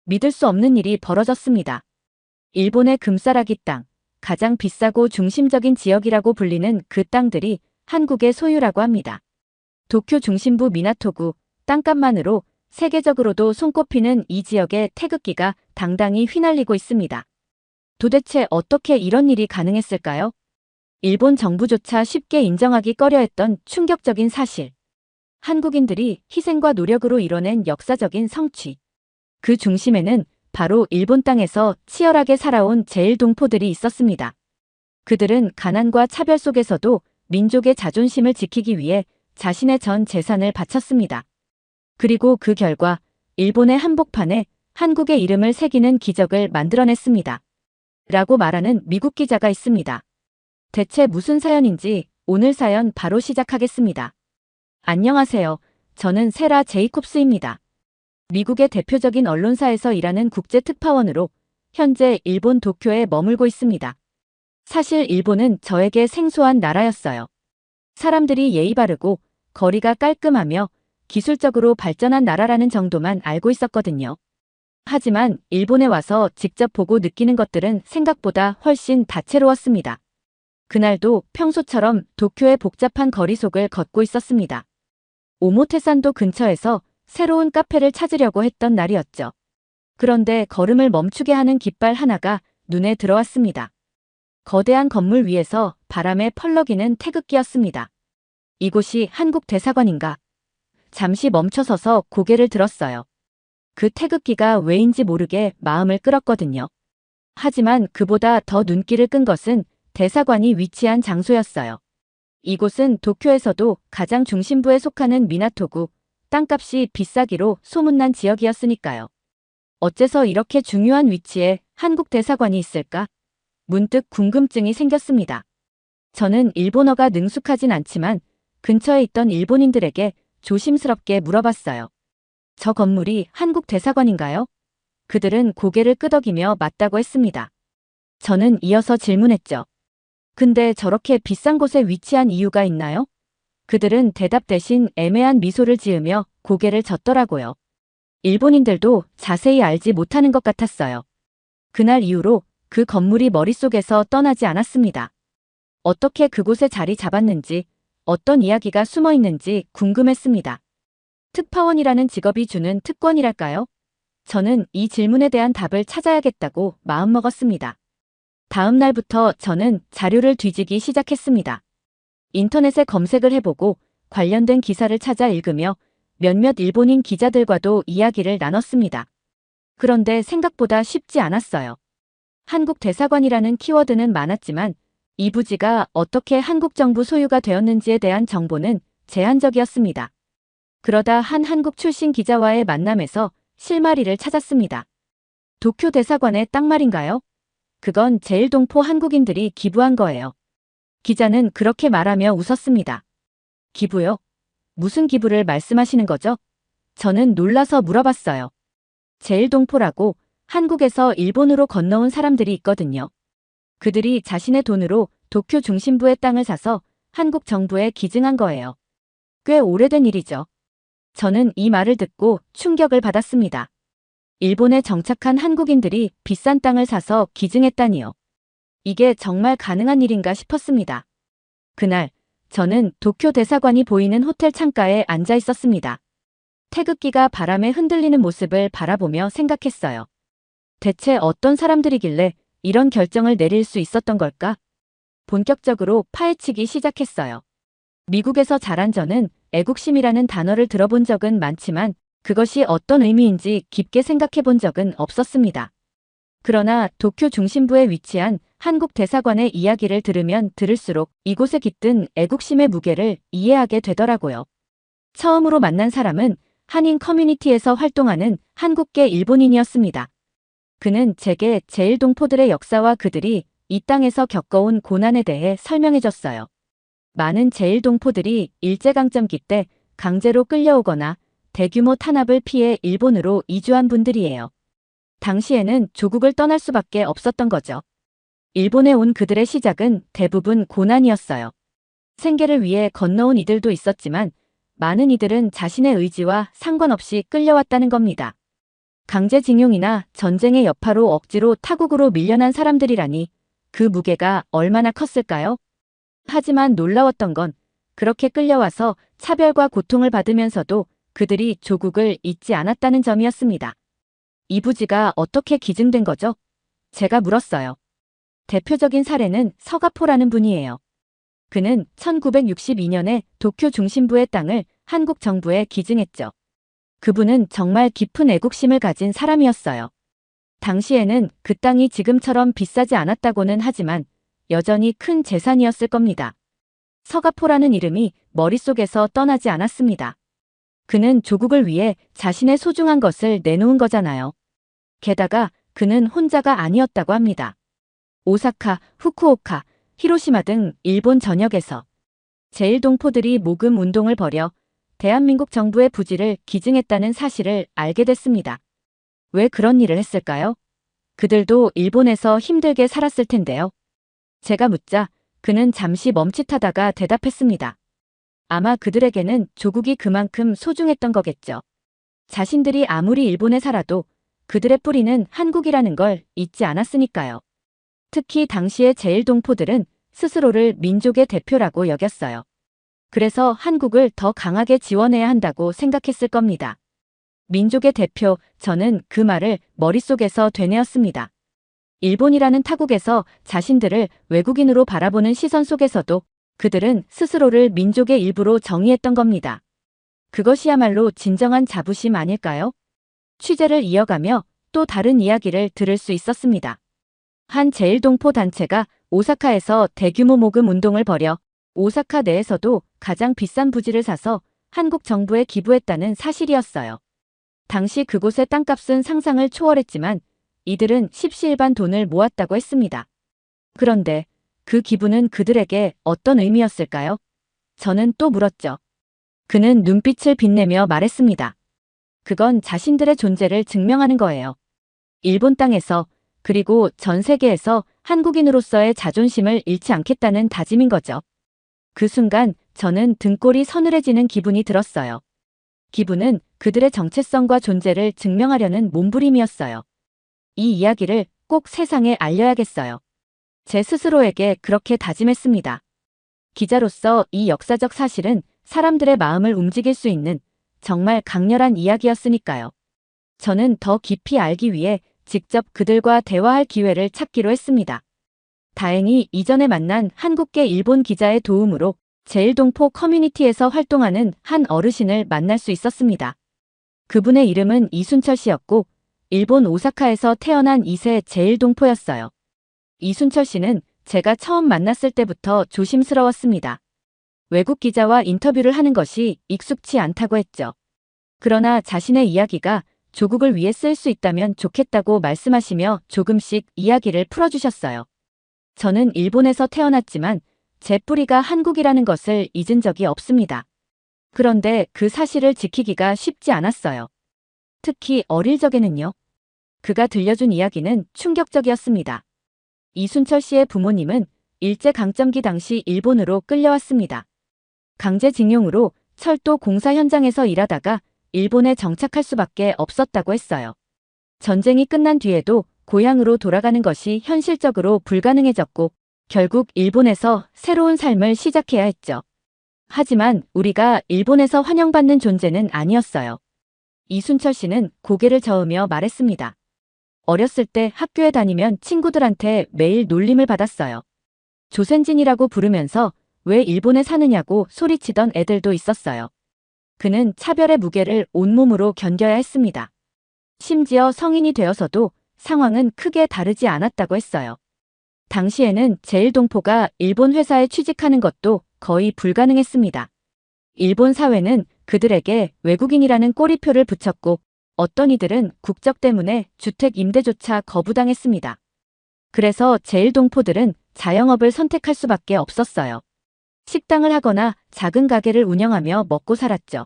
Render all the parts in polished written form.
믿을 수 없는 일이 벌어졌습니다. 일본의 금싸라기 땅, 가장 비싸고 중심적인 지역이라고 불리는 그 땅들이 한국의 소유라고 합니다. 도쿄 중심부 미나토구 땅값만으로 세계적으로도 손꼽히는 이 지역의 태극기가 당당히 휘날리고 있습니다. 도대체 어떻게 이런 일이 가능했을까요? 일본 정부조차 쉽게 인정하기 꺼려했던 충격적인 사실. 한국인들이 희생과 노력으로 이뤄낸 역사적인 성취. 그 중심에는 바로 일본 땅에서 치열하게 살아온 제일동포들이 있었습니다. 그들은 가난과 차별 속에서도 민족의 자존심을 지키기 위해 자신의 전 재산을 바쳤습니다. 그리고 그 결과 일본의 한복판에 한국의 이름을 새기는 기적을 만들어냈습니다. 라고 말하는 미국 기자가 있습니다. 대체 무슨 사연인지 오늘 사연 바로 시작하겠습니다. 안녕하세요. 저는 세라 제이콥스입니다. 미국의 대표적인 언론사에서 일하는 국제특파원으로 현재 일본 도쿄에 머물고 있습니다. 사실 일본은 저에게 생소한 나라였어요. 사람들이 예의 바르고 거리가 깔끔하며 기술적으로 발전한 나라라는 정도만 알고 있었거든요. 하지만 일본에 와서 직접 보고 느끼는 것들은 생각보다 훨씬 다채로웠습니다. 그날도 평소처럼 도쿄의 복잡한 거리 속을 걷고 있었습니다. 오모테산도 근처에서 새로운 카페를 찾으려고 했던 날이었죠. 그런데 걸음을 멈추게 하는 깃발 하나가 눈에 들어왔습니다. 거대한 건물 위에서 바람에 펄럭이는 태극기였습니다. 이곳이 한국 대사관인가? 잠시 멈춰서서 고개를 들었어요. 그 태극기가 왜인지 모르게 마음을 끌었거든요. 하지만 그보다 더 눈길을 끈 것은 대사관이 위치한 장소였어요. 이곳은 도쿄에서도 가장 중심부에 속하는 미나토구, 땅값이 비싸기로 소문난 지역이었으니까요. 어째서 이렇게 중요한 위치에 한국 대사관이 있을까? 문득 궁금증이 생겼습니다. 저는 일본어가 능숙하진 않지만 근처에 있던 일본인들에게 조심스럽게 물어봤어요. 저 건물이 한국 대사관인가요? 그들은 고개를 끄덕이며 맞다고 했습니다. 저는 이어서 질문했죠. 근데 저렇게 비싼 곳에 위치한 이유가 있나요? 그들은 대답 대신 애매한 미소를 지으며 고개를 젓더라고요. 일본인들도 자세히 알지 못하는 것 같았어요. 그날 이후로 그 건물이 머릿속에서 떠나지 않았습니다. 어떻게 그곳에 자리 잡았는지, 어떤 이야기가 숨어 있는지 궁금했습니다. 특파원이라는 직업이 주는 특권이랄까요? 저는 이 질문에 대한 답을 찾아야겠다고 마음먹었습니다. 다음 날부터 저는 자료를 뒤지기 시작했습니다. 인터넷에 검색을 해보고 관련된 기사를 찾아 읽으며 몇몇 일본인 기자들과도 이야기를 나눴습니다. 그런데 생각보다 쉽지 않았어요. 한국 대사관이라는 키워드는 많았지만 이 부지가 어떻게 한국 정부 소유가 되었는지에 대한 정보는 제한적이었습니다. 그러다 한 한국 출신 기자와의 만남에서 실마리를 찾았습니다. 도쿄 대사관의 땅 말인가요? 그건 제일동포 한국인들이 기부한 거예요. 기자는 그렇게 말하며 웃었습니다. 기부요? 무슨 기부를 말씀하시는 거죠? 저는 놀라서 물어봤어요. 제일동포라고 한국에서 일본으로 건너온 사람들이 있거든요. 그들이 자신의 돈으로 도쿄 중심부의 땅을 사서 한국 정부에 기증한 거예요. 꽤 오래된 일이죠. 저는 이 말을 듣고 충격을 받았습니다. 일본에 정착한 한국인들이 비싼 땅을 사서 기증했다니요. 이게 정말 가능한 일인가 싶었습니다. 그날 저는 도쿄 대사관이 보이는 호텔 창가에 앉아 있었습니다. 태극기가 바람에 흔들리는 모습을 바라보며 생각했어요. 대체 어떤 사람들이길래 이런 결정을 내릴 수 있었던 걸까? 본격적으로 파헤치기 시작했어요. 미국에서 자란 저는 애국심이라는 단어를 들어본 적은 많지만 그것이 어떤 의미인지 깊게 생각해 본 적은 없었습니다. 그러나 도쿄 중심부에 위치한 한국 대사관의 이야기를 들으면 들을수록 이곳에 깃든 애국심의 무게를 이해하게 되더라고요. 처음으로 만난 사람은 한인 커뮤니티에서 활동하는 한국계 일본인이었습니다. 그는 제게 제일동포들의 역사와 그들이 이 땅에서 겪어온 고난에 대해 설명해줬어요. 많은 제일동포들이 일제강점기 때 강제로 끌려오거나 대규모 탄압을 피해 일본으로 이주한 분들이에요. 당시에는 조국을 떠날 수밖에 없었던 거죠. 일본에 온 그들의 시작은 대부분 고난이었어요. 생계를 위해 건너온 이들도 있었지만 많은 이들은 자신의 의지와 상관없이 끌려왔다는 겁니다. 강제징용이나 전쟁의 여파로 억지로 타국으로 밀려난 사람들이라니 그 무게가 얼마나 컸을까요? 하지만 놀라웠던 건 그렇게 끌려와서 차별과 고통을 받으면서도 그들이 조국을 잊지 않았다는 점이었습니다. 이 부지가 어떻게 기증된 거죠? 제가 물었어요. 대표적인 사례는 서가포라는 분이에요. 그는 1962년에 도쿄 중심부의 땅을 한국 정부에 기증했죠. 그분은 정말 깊은 애국심을 가진 사람이었어요. 당시에는 그 땅이 지금처럼 비싸지 않았다고는 하지만 여전히 큰 재산이었을 겁니다. 서가포라는 이름이 머릿속에서 떠나지 않았습니다. 그는 조국을 위해 자신의 소중한 것을 내놓은 거잖아요. 게다가 그는 혼자가 아니었다고 합니다. 오사카, 후쿠오카, 히로시마 등 일본 전역에서 제1동포들이 모금 운동을 벌여 대한민국 정부의 부지를 기증했다는 사실을 알게 됐습니다. 왜 그런 일을 했을까요? 그들도 일본에서 힘들게 살았을 텐데요. 제가 묻자 그는 잠시 멈칫하다가 대답했습니다. 아마 그들에게는 조국이 그만큼 소중했던 거겠죠. 자신들이 아무리 일본에 살아도 그들의 뿌리는 한국이라는 걸 잊지 않았으니까요. 특히 당시의 제1동포들은 스스로를 민족의 대표라고 여겼어요. 그래서 한국을 더 강하게 지원해야 한다고 생각했을 겁니다. 민족의 대표, 저는 그 말을 머릿속에서 되뇌었습니다. 일본이라는 타국에서 자신들을 외국인으로 바라보는 시선 속에서도 그들은 스스로를 민족의 일부로 정의했던 겁니다. 그것이야말로 진정한 자부심 아닐까요? 취재를 이어가며 또 다른 이야기를 들을 수 있었습니다. 한 제1동포 단체가 오사카에서 대규모 모금 운동을 벌여 오사카 내에서도 가장 비싼 부지를 사서 한국 정부에 기부했다는 사실이었어요. 당시 그곳의 땅값은 상상을 초월했지만 이들은 십시일반 돈을 모았다고 했습니다. 그런데 그 기부는 그들에게 어떤 의미였을까요? 저는 또 물었죠. 그는 눈빛을 빛내며 말했습니다. 그건 자신들의 존재를 증명하는 거예요. 일본 땅에서 그리고 전 세계에서 한국인으로서의 자존심을 잃지 않겠다는 다짐인 거죠. 그 순간 저는 등골이 서늘해지는 기분이 들었어요. 기부는 그들의 정체성과 존재를 증명하려는 몸부림이었어요. 이 이야기를 꼭 세상에 알려야겠어요. 제 스스로에게 그렇게 다짐했습니다. 기자로서 이 역사적 사실은 사람들의 마음을 움직일 수 있는 정말 강렬한 이야기였으니까요. 저는 더 깊이 알기 위해 직접 그들과 대화할 기회를 찾기로 했습니다. 다행히 이전에 만난 한국계 일본 기자의 도움으로 제1동포 커뮤니티에서 활동하는 한 어르신을 만날 수 있었습니다. 그분의 이름은 이순철 씨였고 일본 오사카에서 태어난 2세 제1동포였어요. 이순철 씨는 제가 처음 만났을 때부터 조심스러웠습니다. 외국 기자와 인터뷰를 하는 것이 익숙치 않다고 했죠. 그러나 자신의 이야기가 조국을 위해 쓸 수 있다면 좋겠다고 말씀하시며 조금씩 이야기를 풀어주셨어요. 저는 일본에서 태어났지만 제 뿌리가 한국이라는 것을 잊은 적이 없습니다. 그런데 그 사실을 지키기가 쉽지 않았어요. 특히 어릴 적에는요. 그가 들려준 이야기는 충격적이었습니다. 이순철 씨의 부모님은 일제강점기 당시 일본으로 끌려왔습니다. 강제징용으로 철도 공사 현장에서 일하다가 일본에 정착할 수밖에 없었다고 했어요. 전쟁이 끝난 뒤에도 고향으로 돌아가는 것이 현실적으로 불가능해졌고 결국 일본에서 새로운 삶을 시작해야 했죠. 하지만 우리가 일본에서 환영받는 존재는 아니었어요. 이순철 씨는 고개를 저으며 말했습니다. 어렸을 때 학교에 다니면 친구들한테 매일 놀림을 받았어요. 조센진이라고 부르면서 왜 일본에 사느냐고 소리치던 애들도 있었어요. 그는 차별의 무게를 온몸으로 견뎌야 했습니다. 심지어 성인이 되어서도 상황은 크게 다르지 않았다고 했어요. 당시에는 제1동포가 일본 회사에 취직하는 것도 거의 불가능했습니다. 일본 사회는 그들에게 외국인이라는 꼬리표를 붙였고 어떤 이들은 국적 때문에 주택 임대조차 거부당했습니다. 그래서 제1동포들은 자영업을 선택할 수밖에 없었어요. 식당을 하거나 작은 가게를 운영하며 먹고 살았죠.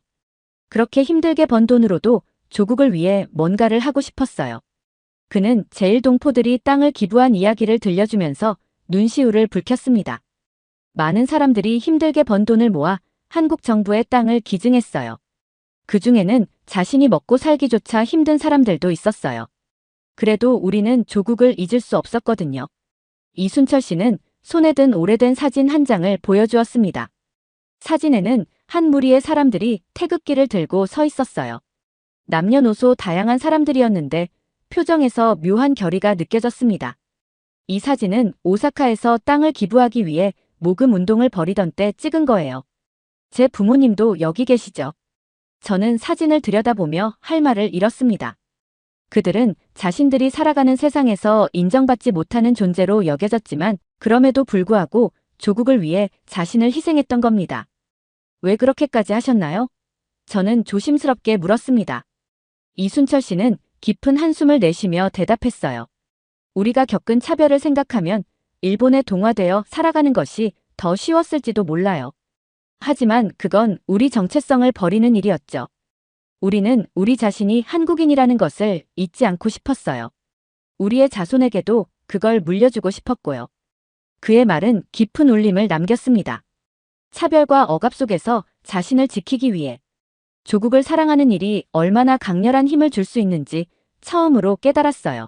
그렇게 힘들게 번 돈으로도 조국을 위해 뭔가를 하고 싶었어요. 그는 제1동포들이 땅을 기부한 이야기를 들려주면서 눈시울을 붉혔습니다. 많은 사람들이 힘들게 번 돈을 모아 한국 정부의 땅을 기증했어요. 그 중에는 자신이 먹고 살기조차 힘든 사람들도 있었어요. 그래도 우리는 조국을 잊을 수 없었거든요. 이순철 씨는 손에 든 오래된 사진 한 장을 보여주었습니다. 사진에는 한 무리의 사람들이 태극기를 들고 서 있었어요. 남녀노소 다양한 사람들이었는데 표정에서 묘한 결의가 느껴졌습니다. 이 사진은 오사카에서 땅을 기부하기 위해 모금 운동을 벌이던 때 찍은 거예요. 제 부모님도 여기 계시죠. 저는 사진을 들여다보며 할 말을 잃었습니다. 그들은 자신들이 살아가는 세상에서 인정받지 못하는 존재로 여겨졌지만 그럼에도 불구하고 조국을 위해 자신을 희생했던 겁니다. 왜 그렇게까지 하셨나요? 저는 조심스럽게 물었습니다. 이순철 씨는 깊은 한숨을 내쉬며 대답했어요. 우리가 겪은 차별을 생각하면 일본에 동화되어 살아가는 것이 더 쉬웠을지도 몰라요. 하지만 그건 우리 정체성을 버리는 일이었죠. 우리는 우리 자신이 한국인이라는 것을 잊지 않고 싶었어요. 우리의 자손에게도 그걸 물려주고 싶었고요. 그의 말은 깊은 울림을 남겼습니다. 차별과 억압 속에서 자신을 지키기 위해 조국을 사랑하는 일이 얼마나 강렬한 힘을 줄 수 있는지 처음으로 깨달았어요.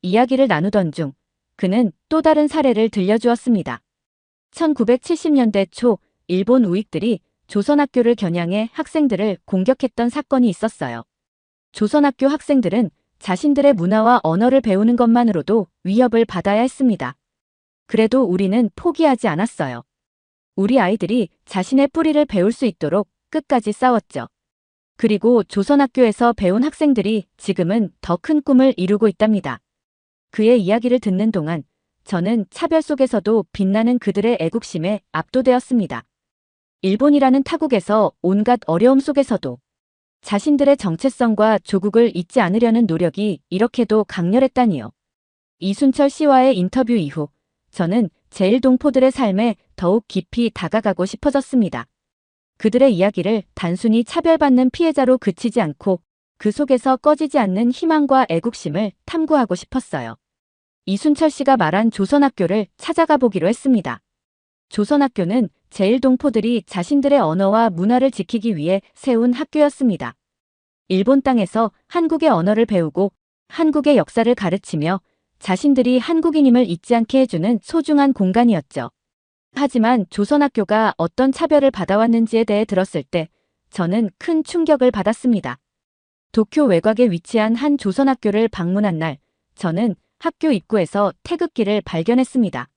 이야기를 나누던 중 그는 또 다른 사례를 들려주었습니다. 1970년대 초 일본 우익들이 조선학교를 겨냥해 학생들을 공격했던 사건이 있었어요. 조선학교 학생들은 자신들의 문화와 언어를 배우는 것만으로도 위협을 받아야 했습니다. 그래도 우리는 포기하지 않았어요. 우리 아이들이 자신의 뿌리를 배울 수 있도록 끝까지 싸웠죠. 그리고 조선학교에서 배운 학생들이 지금은 더 큰 꿈을 이루고 있답니다. 그의 이야기를 듣는 동안 저는 차별 속에서도 빛나는 그들의 애국심에 압도되었습니다. 일본이라는 타국에서 온갖 어려움 속에서도 자신들의 정체성과 조국을 잊지 않으려는 노력이 이렇게도 강렬했다니요. 이순철 씨와의 인터뷰 이후 저는 제1동포들의 삶에 더욱 깊이 다가가고 싶어졌습니다. 그들의 이야기를 단순히 차별받는 피해자로 그치지 않고 그 속에서 꺼지지 않는 희망과 애국심을 탐구하고 싶었어요. 이순철 씨가 말한 조선학교를 찾아가 보기로 했습니다. 조선학교는 제1동포들이 자신들의 언어와 문화를 지키기 위해 세운 학교였습니다. 일본 땅에서 한국의 언어를 배우고 한국의 역사를 가르치며 자신들이 한국인임을 잊지 않게 해주는 소중한 공간이었죠. 하지만 조선학교가 어떤 차별을 받아왔는지에 대해 들었을 때 저는 큰 충격을 받았습니다. 도쿄 외곽에 위치한 한 조선학교를 방문한 날, 저는 학교 입구에서 태극기를 발견했습니다.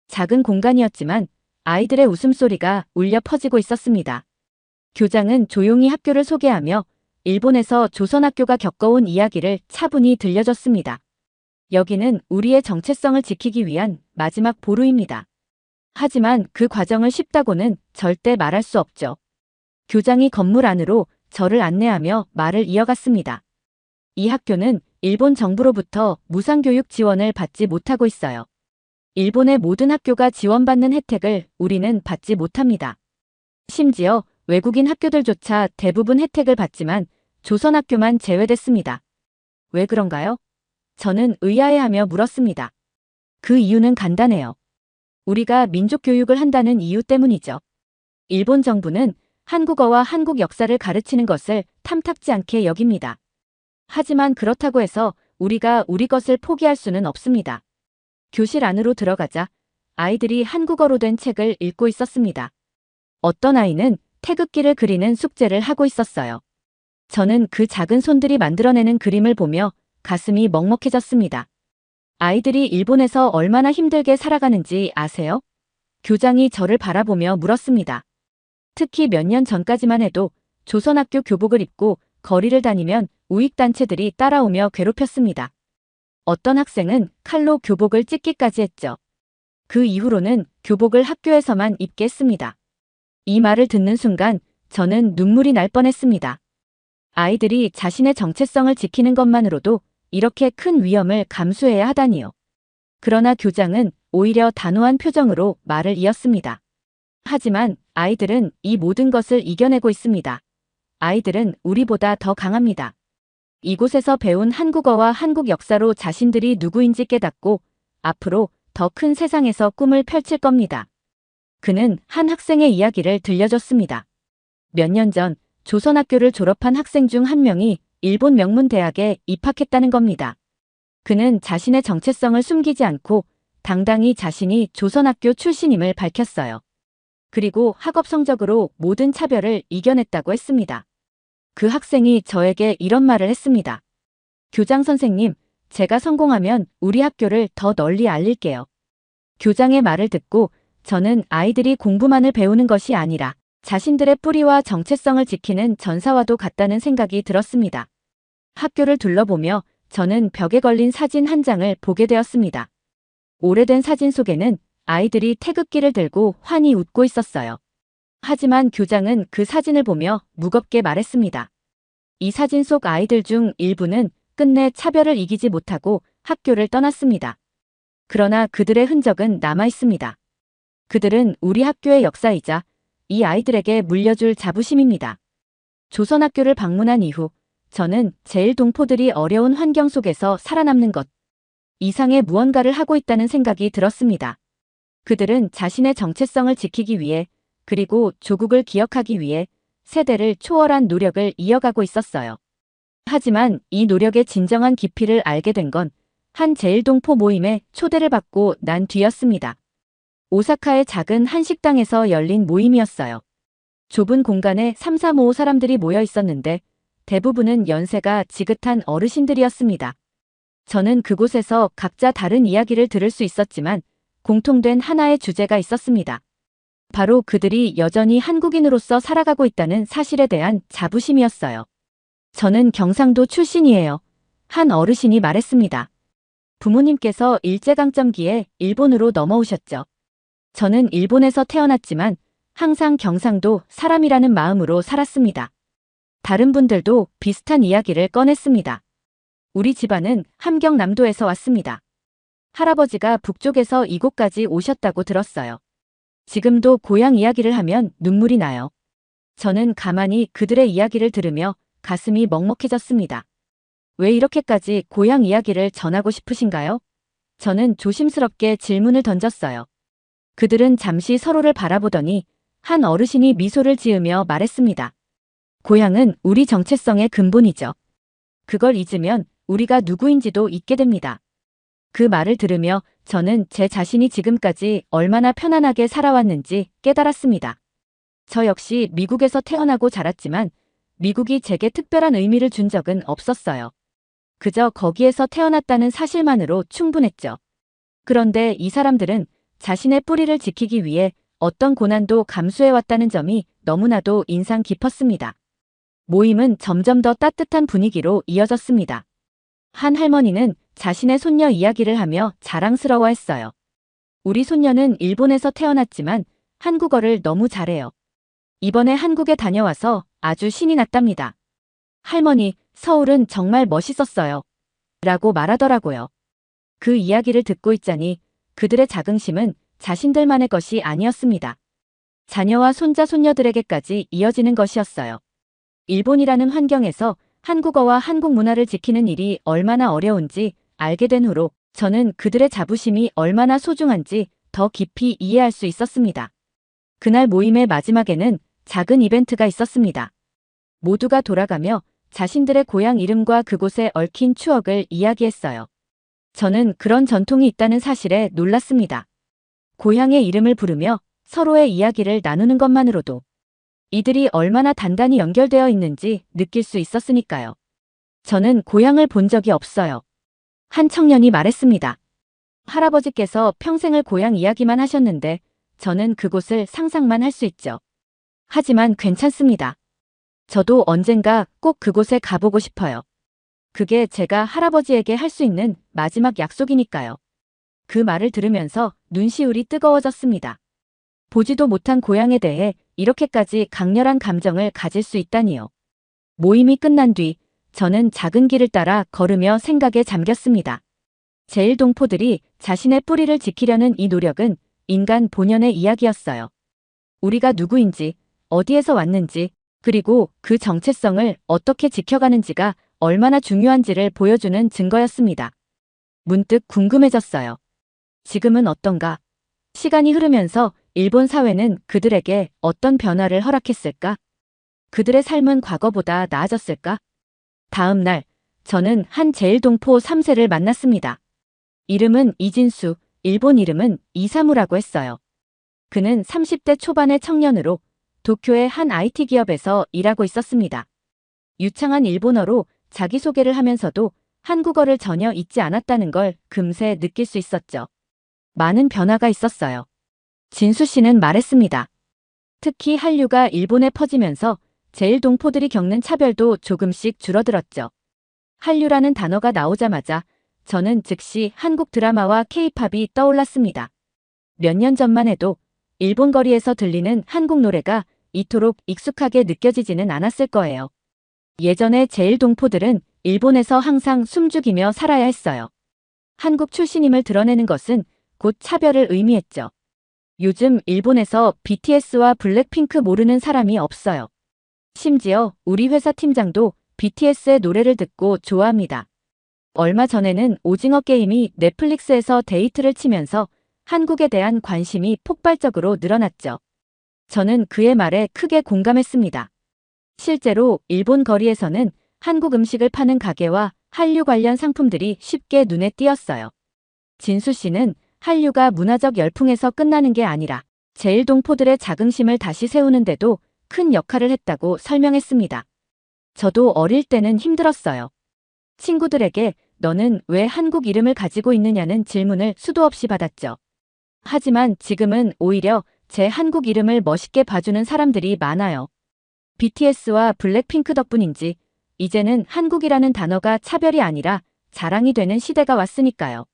작은 공간이었지만 아이들의 웃음소리가 울려 퍼지고 있었습니다. 교장은 조용히 학교를 소개하며 일본에서 조선학교가 겪어온 이야기를 차분히 들려줬습니다. 여기는 우리의 정체성을 지키기 위한 마지막 보루입니다. 하지만 그 과정을 쉽다고는 절대 말할 수 없죠. 교장이 건물 안으로 저를 안내하며 말을 이어갔습니다. 이 학교는 일본 정부로부터 무상교육 지원을 받지 못하고 있어요. 일본의 모든 학교가 지원받는 혜택을 우리는 받지 못합니다. 심지어 외국인 학교들조차 대부분 혜택을 받지만 조선학교만 제외됐습니다. 왜 그런가요? 저는 의아해하며 물었습니다. 그 이유는 간단해요. 우리가 민족교육을 한다는 이유 때문이죠. 일본 정부는 한국어와 한국 역사를 가르치는 것을 탐탁지 않게 여깁니다. 하지만 그렇다고 해서 우리가 우리 것을 포기할 수는 없습니다. 교실 안으로 들어가자 아이들이 한국어로 된 책을 읽고 있었습니다. 어떤 아이는 태극기를 그리는 숙제를 하고 있었어요. 저는 그 작은 손들이 만들어내는 그림을 보며 가슴이 먹먹해졌습니다. 아이들이 일본에서 얼마나 힘들게 살아가는지 아세요? 교장이 저를 바라보며 물었습니다. 특히 몇 년 전까지만 해도 조선학교 교복을 입고 거리를 다니면 우익단체들이 따라오며 괴롭혔습니다. 어떤 학생은 칼로 교복을 찢기까지 했죠. 그 이후로는 교복을 학교에서만 입게 했습니다. 이 말을 듣는 순간 저는 눈물이 날 뻔했습니다. 아이들이 자신의 정체성을 지키는 것만으로도 이렇게 큰 위험을 감수해야 하다니요. 그러나 교장은 오히려 단호한 표정으로 말을 이었습니다. 하지만 아이들은 이 모든 것을 이겨내고 있습니다. 아이들은 우리보다 더 강합니다. 이곳에서 배운 한국어와 한국 역사로 자신들이 누구인지 깨닫고 앞으로 더 큰 세상에서 꿈을 펼칠 겁니다. 그는 한 학생의 이야기를 들려줬습니다. 몇 년 전 조선학교를 졸업한 학생 중 한 명이 일본 명문 대학에 입학했다는 겁니다. 그는 자신의 정체성을 숨기지 않고 당당히 자신이 조선학교 출신임을 밝혔어요. 그리고 학업 성적으로 모든 차별을 이겨냈다고 했습니다. 그 학생이 저에게 이런 말을 했습니다. 교장 선생님, 제가 성공하면 우리 학교를 더 널리 알릴게요. 교장의 말을 듣고 저는 아이들이 공부만을 배우는 것이 아니라 자신들의 뿌리와 정체성을 지키는 전사와도 같다는 생각이 들었습니다. 학교를 둘러보며 저는 벽에 걸린 사진 한 장을 보게 되었습니다. 오래된 사진 속에는 아이들이 태극기를 들고 환히 웃고 있었어요. 하지만 교장은 그 사진을 보며 무겁게 말했습니다. 이 사진 속 아이들 중 일부는 끝내 차별을 이기지 못하고 학교를 떠났습니다. 그러나 그들의 흔적은 남아 있습니다. 그들은 우리 학교의 역사이자 이 아이들에게 물려줄 자부심입니다. 조선학교를 방문한 이후 저는 제1동포들이 어려운 환경 속에서 살아남는 것 이상의 무언가를 하고 있다는 생각이 들었습니다. 그들은 자신의 정체성을 지키기 위해 그리고 조국을 기억하기 위해 세대를 초월한 노력을 이어가고 있었어요. 하지만 이 노력의 진정한 깊이를 알게 된 건 한 제1동포 모임에 초대를 받고 난 뒤였습니다. 오사카의 작은 한 식당에서 열린 모임이었어요. 좁은 공간에 3, 4, 5 사람들이 모여 있었는데 대부분은 연세가 지긋한 어르신들이었습니다. 저는 그곳에서 각자 다른 이야기를 들을 수 있었지만 공통된 하나의 주제가 있었습니다. 바로 그들이 여전히 한국인으로서 살아가고 있다는 사실에 대한 자부심이었어요. 저는 경상도 출신이에요. 한 어르신이 말했습니다. 부모님께서 일제강점기에 일본으로 넘어오셨죠. 저는 일본에서 태어났지만 항상 경상도 사람이라는 마음으로 살았습니다. 다른 분들도 비슷한 이야기를 꺼냈습니다. 우리 집안은 함경남도에서 왔습니다. 할아버지가 북쪽에서 이곳까지 오셨다고 들었어요. 지금도 고향 이야기를 하면 눈물이 나요. 저는 가만히 그들의 이야기를 들으며 가슴이 먹먹해졌습니다. 왜 이렇게까지 고향 이야기를 전하고 싶으신가요? 저는 조심스럽게 질문을 던졌어요. 그들은 잠시 서로를 바라보더니 한 어르신이 미소를 지으며 말했습니다. 고향은 우리 정체성의 근본이죠. 그걸 잊으면 우리가 누구인지도 잊게 됩니다. 그 말을 들으며 저는 제 자신이 지금까지 얼마나 편안하게 살아왔는지 깨달았습니다. 저 역시 미국에서 태어나고 자랐지만 미국이 제게 특별한 의미를 준 적은 없었어요. 그저 거기에서 태어났다는 사실만으로 충분했죠. 그런데 이 사람들은 자신의 뿌리를 지키기 위해 어떤 고난도 감수해왔다는 점이 너무나도 인상 깊었습니다. 모임은 점점 더 따뜻한 분위기로 이어졌습니다. 한 할머니는 자신의 손녀 이야기를 하며 자랑스러워했어요. 우리 손녀는 일본에서 태어났지만 한국어를 너무 잘해요. 이번에 한국에 다녀와서 아주 신이 났답니다. 할머니, 서울은 정말 멋있었어요. 라고 말하더라고요. 그 이야기를 듣고 있자니 그들의 자긍심은 자신들만의 것이 아니었습니다. 자녀와 손자 손녀들에게까지 이어지는 것이었어요. 일본이라는 환경에서 한국어와 한국 문화를 지키는 일이 얼마나 어려운지 알게 된 후로 저는 그들의 자부심이 얼마나 소중한지 더 깊이 이해할 수 있었습니다. 그날 모임의 마지막에는 작은 이벤트가 있었습니다. 모두가 돌아가며 자신들의 고향 이름과 그곳에 얽힌 추억을 이야기했어요. 저는 그런 전통이 있다는 사실에 놀랐습니다. 고향의 이름을 부르며 서로의 이야기를 나누는 것만으로도 이들이 얼마나 단단히 연결되어 있는지 느낄 수 있었으니까요. 저는 고향을 본 적이 없어요. 한 청년이 말했습니다. 할아버지께서 평생을 고향 이야기만 하셨는데 저는 그곳을 상상만 할 수 있죠. 하지만 괜찮습니다. 저도 언젠가 꼭 그곳에 가보고 싶어요. 그게 제가 할아버지에게 할 수 있는 마지막 약속이니까요. 그 말을 들으면서 눈시울이 뜨거워졌습니다. 보지도 못한 고향에 대해 이렇게까지 강렬한 감정을 가질 수 있다니요. 모임이 끝난 뒤 저는 작은 길을 따라 걸으며 생각에 잠겼습니다. 제1동포들이 자신의 뿌리를 지키려는 이 노력은 인간 본연의 이야기였어요. 우리가 누구인지, 어디에서 왔는지, 그리고 그 정체성을 어떻게 지켜가는지가 얼마나 중요한지를 보여주는 증거였습니다. 문득 궁금해졌어요. 지금은 어떤가? 시간이 흐르면서 일본 사회는 그들에게 어떤 변화를 허락했을까? 그들의 삶은 과거보다 나아졌을까? 다음 날, 저는 한 제일동포 3세를 만났습니다. 이름은 이진수, 일본 이름은 이사무라고 했어요. 그는 30대 초반의 청년으로 도쿄의 한 IT 기업에서 일하고 있었습니다. 유창한 일본어로 자기소개를 하면서도 한국어를 전혀 잊지 않았다는 걸 금세 느낄 수 있었죠. 많은 변화가 있었어요. 진수 씨는 말했습니다. 특히 한류가 일본에 퍼지면서 제일동포들이 겪는 차별도 조금씩 줄어들었죠. 한류라는 단어가 나오자마자 저는 즉시 한국 드라마와 K-팝이 떠올랐습니다. 몇 년 전만 해도 일본 거리에서 들리는 한국 노래가 이토록 익숙하게 느껴지지는 않았을 거예요. 예전에 제일동포들은 일본에서 항상 숨죽이며 살아야 했어요. 한국 출신임을 드러내는 것은 곧 차별을 의미했죠. 요즘 일본에서 BTS와 블랙핑크 모르는 사람이 없어요. 심지어 우리 회사 팀장도 BTS의 노래를 듣고 좋아합니다. 얼마 전에는 오징어 게임이 넷플릭스에서 데이트를 치면서 한국에 대한 관심이 폭발적으로 늘어났죠. 저는 그의 말에 크게 공감했습니다. 실제로 일본 거리에서는 한국 음식을 파는 가게와 한류 관련 상품들이 쉽게 눈에 띄었어요. 진수 씨는 한류가 문화적 열풍에서 끝나는 게 아니라 제일동포들의 자긍심을 다시 세우는데도 큰 역할을 했다고 설명했습니다. 저도 어릴 때는 힘들었어요. 친구들에게 너는 왜 한국 이름을 가지고 있느냐는 질문을 수도 없이 받았죠. 하지만 지금은 오히려 제 한국 이름을 멋있게 봐주는 사람들이 많아요. BTS와 블랙핑크 덕분인지 이제는 한국이라는 단어가 차별이 아니라 자랑이 되는 시대가 왔으니까요.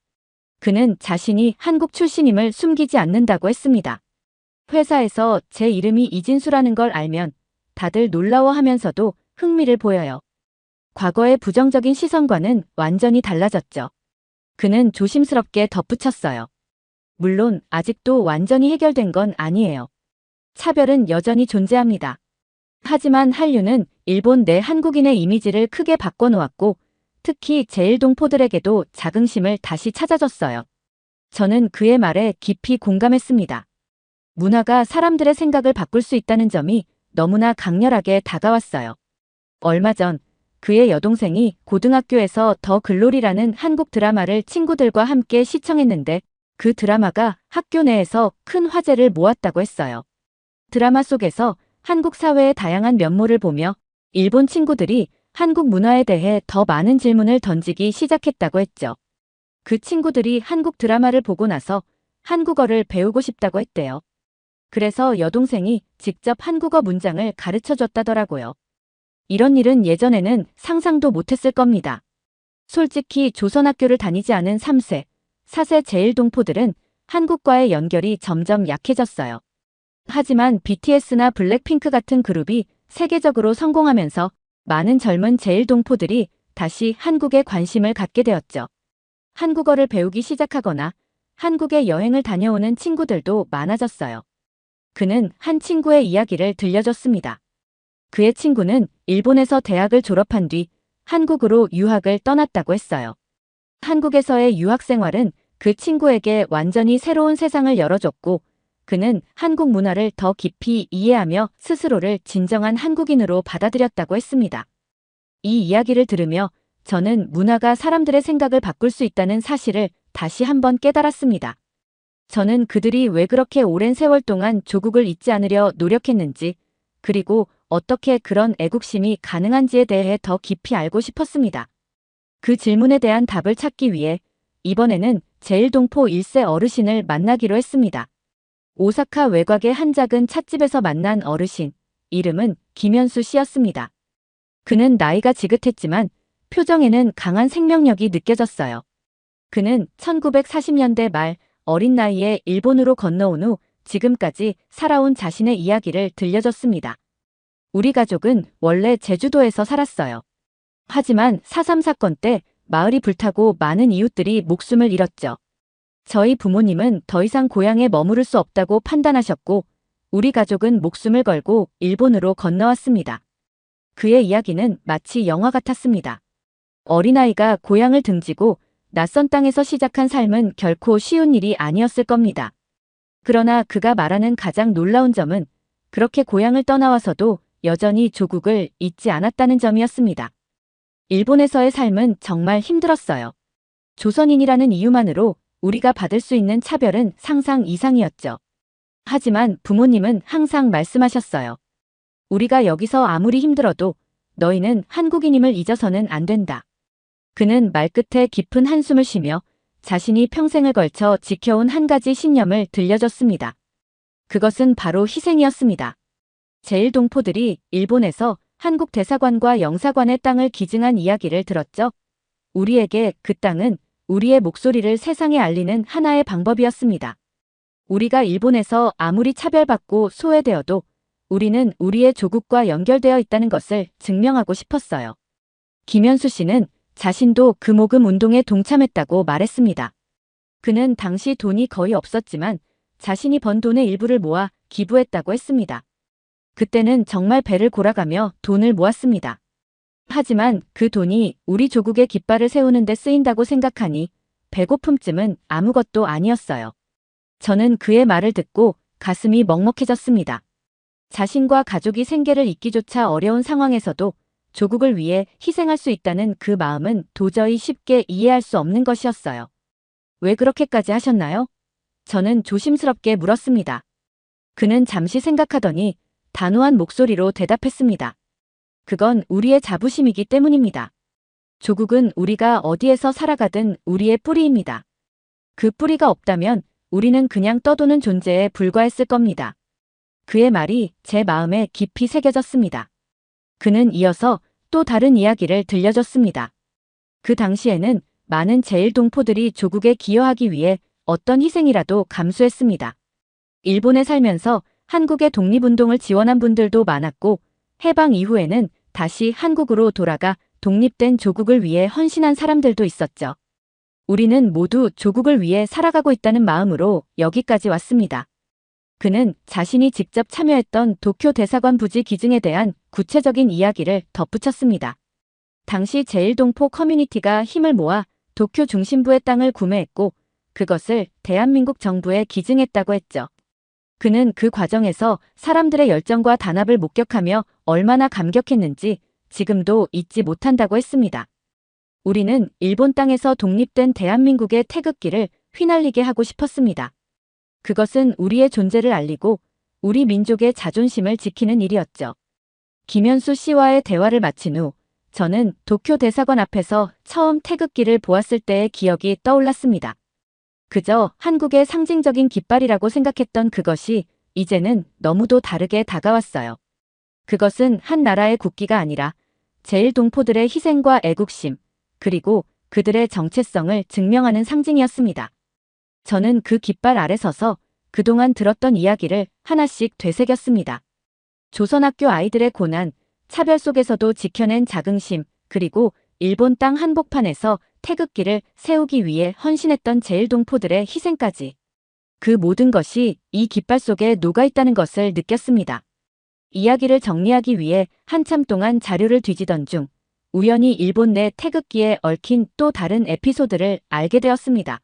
그는 자신이 한국 출신임을 숨기지 않는다고 했습니다. 회사에서 제 이름이 이진수라는 걸 알면 다들 놀라워하면서도 흥미를 보여요. 과거의 부정적인 시선과는 완전히 달라졌죠. 그는 조심스럽게 덧붙였어요. 물론 아직도 완전히 해결된 건 아니에요. 차별은 여전히 존재합니다. 하지만 한류는 일본 내 한국인의 이미지를 크게 바꿔놓았고 특히 제일동포들에게도 자긍심을 다시 찾아줬어요. 저는 그의 말에 깊이 공감했습니다. 문화가 사람들의 생각을 바꿀 수 있다는 점이 너무나 강렬하게 다가왔어요. 얼마 전 그의 여동생이 고등학교에서 더 글로리라는 한국 드라마를 친구들과 함께 시청했는데 그 드라마가 학교 내에서 큰 화제를 모았다고 했어요. 드라마 속에서 한국 사회의 다양한 면모를 보며 일본 친구들이 한국 문화에 대해 더 많은 질문을 던지기 시작했다고 했죠. 그 친구들이 한국 드라마를 보고 나서 한국어를 배우고 싶다고 했대요. 그래서 여동생이 직접 한국어 문장을 가르쳐 줬다더라고요. 이런 일은 예전에는 상상도 못했을 겁니다. 솔직히 조선학교를 다니지 않은 3세, 4세 제일동포들은 한국과의 연결이 점점 약해졌어요. 하지만 BTS나 블랙핑크 같은 그룹이 세계적으로 성공하면서 많은 젊은 제일동포들이 다시 한국에 관심을 갖게 되었죠. 한국어를 배우기 시작하거나 한국에 여행을 다녀오는 친구들도 많아졌어요. 그는 한 친구의 이야기를 들려줬습니다. 그의 친구는 일본에서 대학을 졸업한 뒤 한국으로 유학을 떠났다고 했어요. 한국에서의 유학 생활은 그 친구에게 완전히 새로운 세상을 열어줬고 그는 한국 문화를 더 깊이 이해하며 스스로를 진정한 한국인으로 받아들였다고 했습니다. 이 이야기를 들으며 저는 문화가 사람들의 생각을 바꿀 수 있다는 사실을 다시 한번 깨달았습니다. 저는 그들이 왜 그렇게 오랜 세월 동안 조국을 잊지 않으려 노력했는지, 그리고 어떻게 그런 애국심이 가능한지에 대해 더 깊이 알고 싶었습니다. 그 질문에 대한 답을 찾기 위해 이번에는 제일동포 1세 어르신을 만나기로 했습니다. 오사카 외곽의 한 작은 찻집에서 만난 어르신, 이름은 김현수 씨였습니다. 그는 나이가 지긋했지만 표정에는 강한 생명력이 느껴졌어요. 그는 1940년대 말 어린 나이에 일본으로 건너온 후 지금까지 살아온 자신의 이야기를 들려줬습니다. 우리 가족은 원래 제주도에서 살았어요. 하지만 4.3 사건 때 마을이 불타고 많은 이웃들이 목숨을 잃었죠. 저희 부모님은 더 이상 고향에 머무를 수 없다고 판단하셨고 우리 가족은 목숨을 걸고 일본으로 건너왔습니다. 그의 이야기는 마치 영화 같았습니다. 어린아이가 고향을 등지고 낯선 땅에서 시작한 삶은 결코 쉬운 일이 아니었을 겁니다. 그러나 그가 말하는 가장 놀라운 점은 그렇게 고향을 떠나와서도 여전히 조국을 잊지 않았다는 점이었습니다. 일본에서의 삶은 정말 힘들었어요. 조선인이라는 이유만으로 우리가 받을 수 있는 차별은 상상 이상이었죠. 하지만 부모님은 항상 말씀하셨어요. 우리가 여기서 아무리 힘들어도 너희는 한국인임을 잊어서는 안 된다. 그는 말끝에 깊은 한숨을 쉬며 자신이 평생을 걸쳐 지켜온 한 가지 신념을 들려줬습니다. 그것은 바로 희생이었습니다. 제1동포들이 일본에서 한국 대사관과 영사관의 땅을 기증한 이야기를 들었죠. 우리에게 그 땅은 우리의 목소리를 세상에 알리는 하나의 방법이었습니다. 우리가 일본에서 아무리 차별받고 소외되어도 우리는 우리의 조국과 연결되어 있다는 것을 증명하고 싶었어요. 김현수 씨는 자신도 그 모금 운동에 동참했다고 말했습니다. 그는 당시 돈이 거의 없었지만 자신이 번 돈의 일부를 모아 기부했다고 했습니다. 그때는 정말 배를 골아가며 돈을 모았습니다. 하지만 그 돈이 우리 조국의 깃발을 세우는 데 쓰인다고 생각하니 배고픔쯤은 아무것도 아니었어요. 저는 그의 말을 듣고 가슴이 먹먹해졌습니다. 자신과 가족이 생계를 잇기조차 어려운 상황에서도 조국을 위해 희생할 수 있다는 그 마음은 도저히 쉽게 이해할 수 없는 것이었어요. 왜 그렇게까지 하셨나요? 저는 조심스럽게 물었습니다. 그는 잠시 생각하더니 단호한 목소리로 대답했습니다. 그건 우리의 자부심이기 때문입니다. 조국은 우리가 어디에서 살아가든 우리의 뿌리입니다. 그 뿌리가 없다면 우리는 그냥 떠도는 존재에 불과했을 겁니다. 그의 말이 제 마음에 깊이 새겨졌습니다. 그는 이어서 또 다른 이야기를 들려줬습니다. 그 당시에는 많은 제1동포들이 조국에 기여하기 위해 어떤 희생이라도 감수했습니다. 일본에 살면서 한국의 독립운동을 지원한 분들도 많았고 해방 이후에는 다시 한국으로 돌아가 독립된 조국을 위해 헌신한 사람들도 있었죠. 우리는 모두 조국을 위해 살아가고 있다는 마음으로 여기까지 왔습니다. 그는 자신이 직접 참여했던 도쿄 대사관 부지 기증에 대한 구체적인 이야기를 덧붙였습니다. 당시 제1동포 커뮤니티가 힘을 모아 도쿄 중심부의 땅을 구매했고 그것을 대한민국 정부에 기증했다고 했죠. 그는 그 과정에서 사람들의 열정과 단합을 목격하며 얼마나 감격했는지 지금도 잊지 못한다고 했습니다. 우리는 일본 땅에서 독립된 대한민국의 태극기를 휘날리게 하고 싶었습니다. 그것은 우리의 존재를 알리고 우리 민족의 자존심을 지키는 일이었죠. 김현수 씨와의 대화를 마친 후 저는 도쿄 대사관 앞에서 처음 태극기를 보았을 때의 기억이 떠올랐습니다. 그저 한국의 상징적인 깃발이라고 생각했던 그것이 이제는 너무도 다르게 다가왔어요. 그것은 한 나라의 국기가 아니라 제1동포들의 희생과 애국심, 그리고 그들의 정체성을 증명하는 상징이었습니다. 저는 그 깃발 아래 서서 그동안 들었던 이야기를 하나씩 되새겼습니다. 조선학교 아이들의 고난, 차별 속에서도 지켜낸 자긍심, 그리고 일본 땅 한복판에서 태극기를 세우기 위해 헌신했던 제1동포들의 희생까지. 그 모든 것이 이 깃발 속에 녹아있다는 것을 느꼈습니다. 이야기를 정리하기 위해 한참 동안 자료를 뒤지던 중 우연히 일본 내 태극기에 얽힌 또 다른 에피소드를 알게 되었습니다.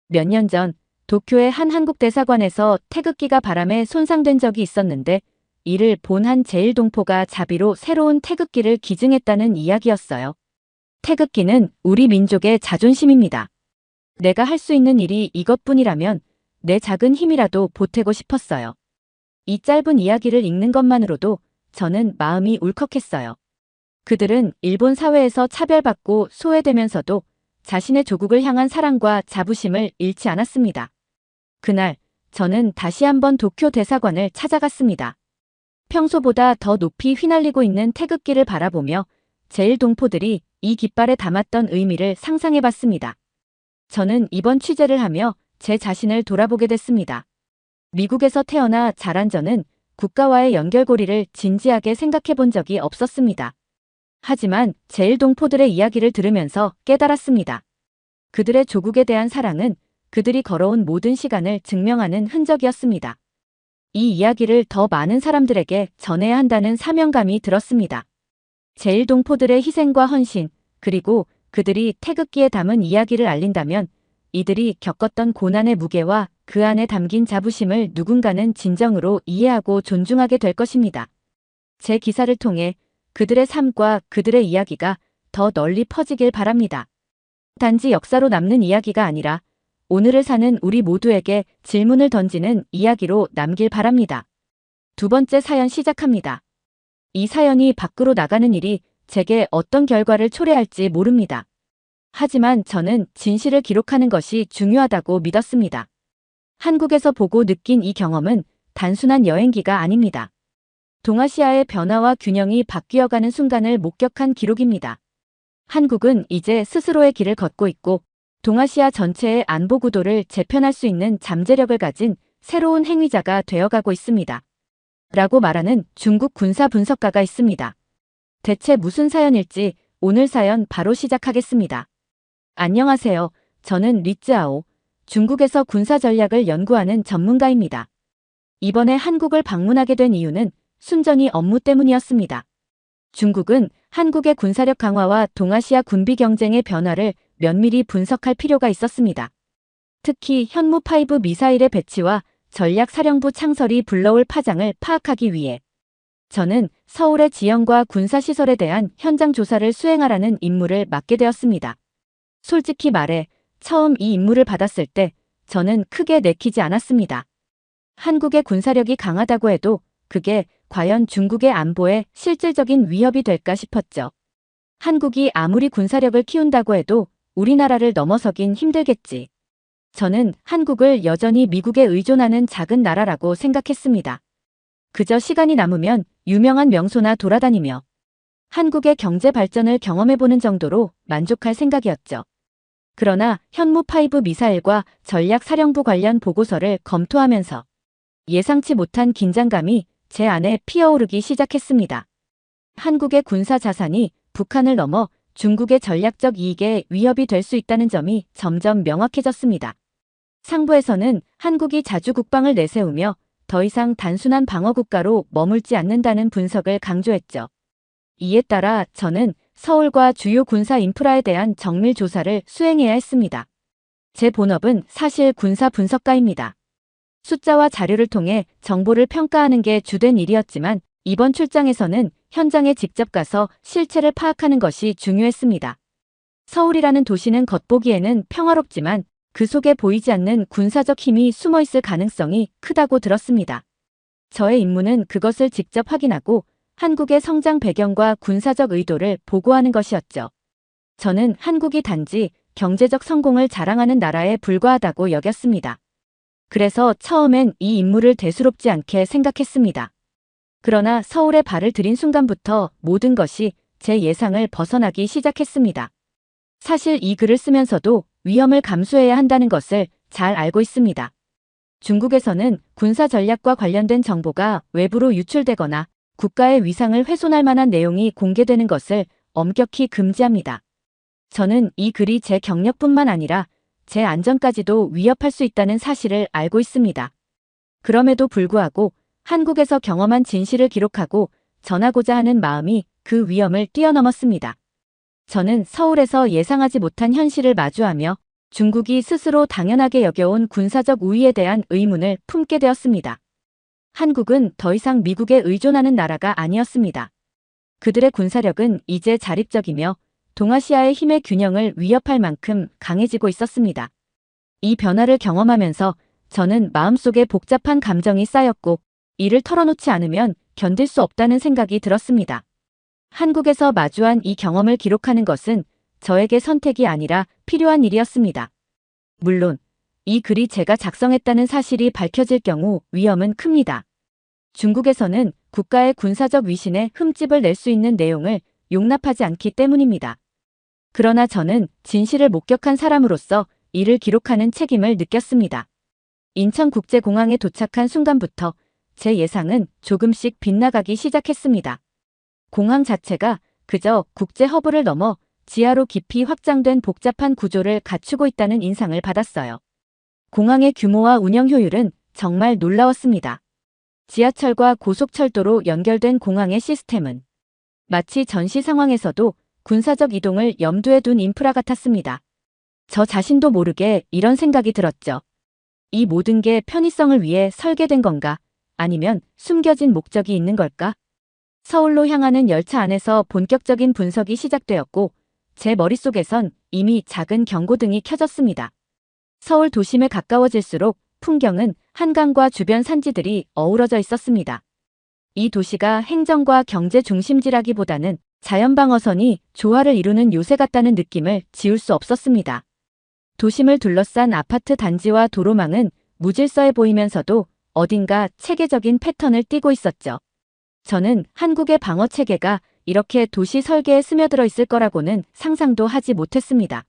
몇 년 전 도쿄의 한 한국 대사관에서 태극기가 바람에 손상된 적이 있었는데 이를 본 한 제1동포가 자비로 새로운 태극기를 기증했다는 이야기였어요. 태극기는 우리 민족의 자존심입니다. 내가 할 수 있는 일이 이것뿐이라면 내 작은 힘이라도 보태고 싶었어요. 이 짧은 이야기를 읽는 것만으로도 저는 마음이 울컥했어요. 그들은 일본 사회에서 차별받고 소외되면서도 자신의 조국을 향한 사랑과 자부심을 잃지 않았습니다. 그날 저는 다시 한번 도쿄 대사관을 찾아갔습니다. 평소보다 더 높이 휘날리고 있는 태극기를 바라보며 제1동포들이 이 깃발에 담았던 의미를 상상해봤습니다. 저는 이번 취재를 하며 제 자신을 돌아보게 됐습니다. 미국에서 태어나 자란 저는 국가와의 연결고리를 진지하게 생각해본 적이 없었습니다. 하지만 제1동포들의 이야기를 들으면서 깨달았습니다. 그들의 조국에 대한 사랑은 그들이 걸어온 모든 시간을 증명하는 흔적이었습니다. 이 이야기를 더 많은 사람들에게 전해야 한다는 사명감이 들었습니다. 제1동포들의 희생과 헌신, 그리고 그들이 태극기에 담은 이야기를 알린다면 이들이 겪었던 고난의 무게와 그 안에 담긴 자부심을 누군가는 진정으로 이해하고 존중하게 될 것입니다. 제 기사를 통해 그들의 삶과 그들의 이야기가 더 널리 퍼지길 바랍니다. 단지 역사로 남는 이야기가 아니라 오늘을 사는 우리 모두에게 질문을 던지는 이야기로 남길 바랍니다. 두 번째 사연 시작합니다. 이 사연이 밖으로 나가는 일이 제게 어떤 결과를 초래할지 모릅니다. 하지만 저는 진실을 기록하는 것이 중요하다고 믿었습니다. 한국에서 보고 느낀 이 경험은 단순한 여행기가 아닙니다. 동아시아의 변화와 균형이 바뀌어가는 순간을 목격한 기록입니다. 한국은 이제 스스로의 길을 걷고 있고 동아시아 전체의 안보 구도를 재편할 수 있는 잠재력을 가진 새로운 행위자가 되어가고 있습니다. 라고 말하는 중국 군사 분석가가 있습니다. 대체 무슨 사연일지 오늘 사연 바로 시작하겠습니다. 안녕하세요. 저는 리쯔아오, 중국에서 군사 전략을 연구하는 전문가입니다. 이번에 한국을 방문하게 된 이유는 순전히 업무 때문이었습니다. 중국은 한국의 군사력 강화와 동아시아 군비 경쟁의 변화를 면밀히 분석할 필요가 있었습니다. 특히 현무5 미사일의 배치와 전략사령부 창설이 불러올 파장을 파악하기 위해 저는 서울의 지형과 군사시설에 대한 현장 조사를 수행하라는 임무를 맡게 되었습니다. 솔직히 말해 처음 이 임무를 받았을 때 저는 크게 내키지 않았습니다. 한국의 군사력이 강하다고 해도 그게 과연 중국의 안보에 실질적인 위협이 될까 싶었죠. 한국이 아무리 군사력을 키운다고 해도 우리나라를 넘어서긴 힘들겠지. 저는 한국을 여전히 미국에 의존하는 작은 나라라고 생각했습니다. 그저 시간이 남으면 유명한 명소나 돌아다니며 한국의 경제 발전을 경험해보는 정도로 만족할 생각이었죠. 그러나 현무5 미사일과 전략사령부 관련 보고서를 검토하면서 예상치 못한 긴장감이 제 안에 피어오르기 시작했습니다. 한국의 군사 자산이 북한을 넘어 중국의 전략적 이익에 위협이 될 수 있다는 점이 점점 명확해졌습니다. 상부에서는 한국이 자주 국방을 내세우며 더 이상 단순한 방어국가로 머물지 않는다는 분석을 강조했죠. 이에 따라 저는 서울과 주요 군사 인프라에 대한 정밀 조사를 수행해야 했습니다. 제 본업은 사실 군사 분석가입니다. 숫자와 자료를 통해 정보를 평가하는 게 주된 일이었지만 이번 출장에서는 현장에 직접 가서 실체를 파악하는 것이 중요했습니다. 서울이라는 도시는 겉보기에는 평화롭지만 그 속에 보이지 않는 군사적 힘이 숨어 있을 가능성이 크다고 들었습니다. 저의 임무는 그것을 직접 확인하고 한국의 성장 배경과 군사적 의도를 보고하는 것이었죠. 저는 한국이 단지 경제적 성공을 자랑하는 나라에 불과하다고 여겼습니다. 그래서 처음엔 이 임무를 대수롭지 않게 생각했습니다. 그러나 서울에 발을 들인 순간부터 모든 것이 제 예상을 벗어나기 시작했습니다. 사실 이 글을 쓰면서도 위험을 감수해야 한다는 것을 잘 알고 있습니다. 중국에서는 군사 전략과 관련된 정보가 외부로 유출되거나 국가의 위상을 훼손할 만한 내용이 공개되는 것을 엄격히 금지합니다. 저는 이 글이 제 경력뿐만 아니라 제 안전까지도 위협할 수 있다는 사실을 알고 있습니다. 그럼에도 불구하고 한국에서 경험한 진실을 기록하고 전하고자 하는 마음이 그 위험을 뛰어넘었습니다. 저는 서울에서 예상하지 못한 현실을 마주하며 중국이 스스로 당연하게 여겨온 군사적 우위에 대한 의문을 품게 되었습니다. 한국은 더 이상 미국에 의존하는 나라가 아니었습니다. 그들의 군사력은 이제 자립적이며 동아시아의 힘의 균형을 위협할 만큼 강해지고 있었습니다. 이 변화를 경험하면서 저는 마음속에 복잡한 감정이 쌓였고 이를 털어놓지 않으면 견딜 수 없다는 생각이 들었습니다. 한국에서 마주한 이 경험을 기록하는 것은 저에게 선택이 아니라 필요한 일이었습니다. 물론 이 글이 제가 작성했다는 사실이 밝혀질 경우 위험은 큽니다. 중국에서는 국가의 군사적 위신에 흠집을 낼 수 있는 내용을 용납하지 않기 때문입니다. 그러나 저는 진실을 목격한 사람으로서 이를 기록하는 책임을 느꼈습니다. 인천국제공항에 도착한 순간부터 제 예상은 조금씩 빗나가기 시작했습니다. 공항 자체가 그저 국제 허브를 넘어 지하로 깊이 확장된 복잡한 구조를 갖추고 있다는 인상을 받았어요. 공항의 규모와 운영 효율은 정말 놀라웠습니다. 지하철과 고속철도로 연결된 공항의 시스템은 마치 전시 상황에서도 군사적 이동을 염두에 둔 인프라 같았습니다. 저 자신도 모르게 이런 생각이 들었죠. 이 모든 게 편의성을 위해 설계된 건가? 아니면 숨겨진 목적이 있는 걸까? 서울로 향하는 열차 안에서 본격적인 분석이 시작되었고 제 머릿속에선 이미 작은 경고등이 켜졌습니다. 서울 도심에 가까워질수록 풍경은 한강과 주변 산지들이 어우러져 있었습니다. 이 도시가 행정과 경제 중심지라기보다는 자연방어선이 조화를 이루는 요새 같다는 느낌을 지울 수 없었습니다. 도심을 둘러싼 아파트 단지와 도로망은 무질서해 보이면서도 어딘가 체계적인 패턴을 띠고 있었죠. 저는 한국의 방어 체계가 이렇게 도시 설계에 스며들어 있을 거라고는 상상도 하지 못했습니다.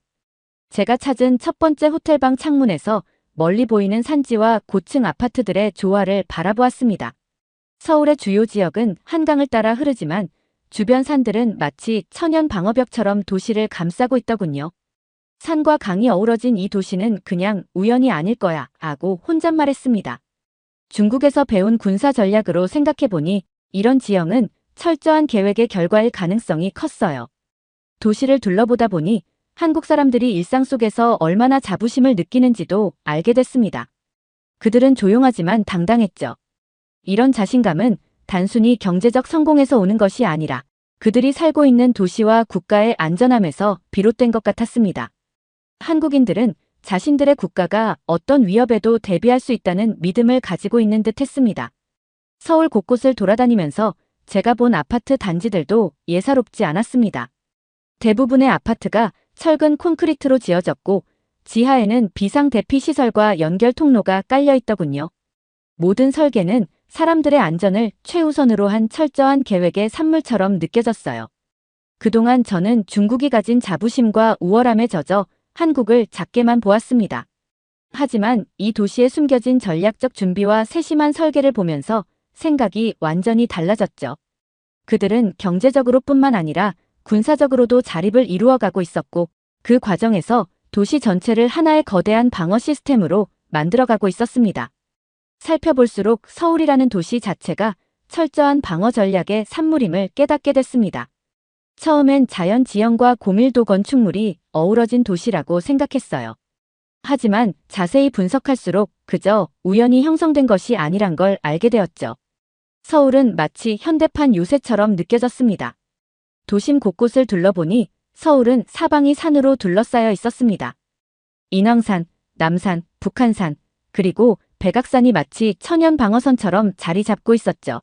제가 찾은 첫 번째 호텔방 창문에서 멀리 보이는 산지와 고층 아파트들의 조화를 바라보았습니다. 서울의 주요 지역은 한강을 따라 흐르지만 주변 산들은 마치 천연 방어벽처럼 도시를 감싸고 있더군요. 산과 강이 어우러진 이 도시는 그냥 우연이 아닐 거야 하고 혼잣말했습니다. 중국에서 배운 군사 전략으로 생각해보니 이런 지형은 철저한 계획의 결과일 가능성이 컸어요. 도시를 둘러보다 보니 한국 사람들이 일상 속에서 얼마나 자부심을 느끼는지도 알게 됐습니다. 그들은 조용하지만 당당했죠. 이런 자신감은 단순히 경제적 성공에서 오는 것이 아니라 그들이 살고 있는 도시와 국가의 안전함에서 비롯된 것 같았습니다. 한국인들은 자신들의 국가가 어떤 위협에도 대비할 수 있다는 믿음을 가지고 있는 듯 했습니다. 서울 곳곳을 돌아다니면서 제가 본 아파트 단지들도 예사롭지 않았습니다. 대부분의 아파트가 철근 콘크리트로 지어졌고 지하에는 비상대피시설과 연결 통로가 깔려 있더군요. 모든 설계는 사람들의 안전을 최우선으로 한 철저한 계획의 산물처럼 느껴졌어요. 그동안 저는 중국이 가진 자부심과 우월함에 젖어 한국을 작게만 보았습니다. 하지만 이 도시에 숨겨진 전략적 준비와 세심한 설계를 보면서 생각이 완전히 달라졌죠. 그들은 경제적으로뿐만 아니라 군사적으로도 자립을 이루어가고 있었고 그 과정에서 도시 전체를 하나의 거대한 방어 시스템으로 만들어가고 있었습니다. 살펴볼수록 서울이라는 도시 자체가 철저한 방어 전략의 산물임을 깨닫게 됐습니다. 처음엔 자연 지형과 고밀도 건축물이 어우러진 도시라고 생각했어요. 하지만 자세히 분석할수록 그저 우연히 형성된 것이 아니란 걸 알게 되었죠. 서울은 마치 현대판 요새처럼 느껴졌습니다. 도심 곳곳을 둘러보니 서울은 사방이 산으로 둘러싸여 있었습니다. 인왕산, 남산, 북한산, 그리고 백악산이 마치 천연 방어선처럼 자리 잡고 있었죠.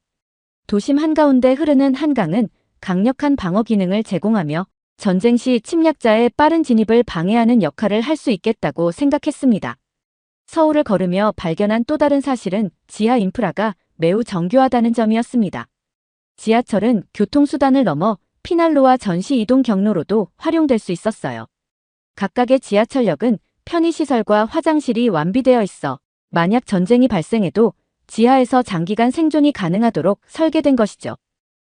도심 한가운데 흐르는 한강은 강력한 방어 기능을 제공하며 전쟁 시 침략자의 빠른 진입을 방해하는 역할을 할 수 있겠다고 생각했습니다. 서울을 걸으며 발견한 또 다른 사실은 지하 인프라가 매우 정교하다는 점이었습니다. 지하철은 교통수단을 넘어 피난로와 전시 이동 경로로도 활용될 수 있었어요. 각각의 지하철역은 편의시설과 화장실이 완비되어 있어 만약 전쟁이 발생해도 지하에서 장기간 생존이 가능하도록 설계된 것이죠.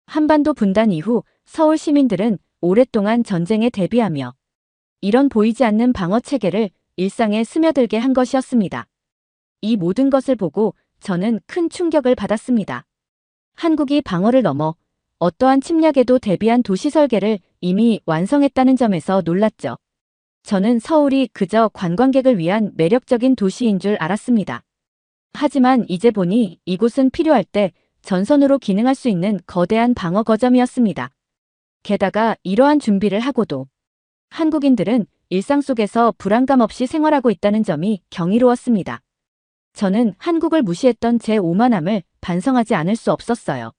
한반도 분단 이후 서울 시민들은 오랫동안 전쟁에 대비하며 이런 보이지 않는 방어 체계를 일상에 스며들게 한 것이었습니다. 이 모든 것을 보고 저는 큰 충격을 받았습니다. 한국이 방어를 넘어 어떠한 침략에도 대비한 도시 설계를 이미 완성했다는 점에서 놀랐죠. 저는 서울이 그저 관광객을 위한 매력적인 도시인 줄 알았습니다. 하지만 이제 보니 이곳은 필요할 때 전선으로 기능할 수 있는 거대한 방어 거점이었습니다. 게다가 이러한 준비를 하고도 한국인들은 일상 속에서 불안감 없이 생활하고 있다는 점이 경이로웠습니다. 저는 한국을 무시했던 제 오만함을 반성하지 않을 수 없었어요.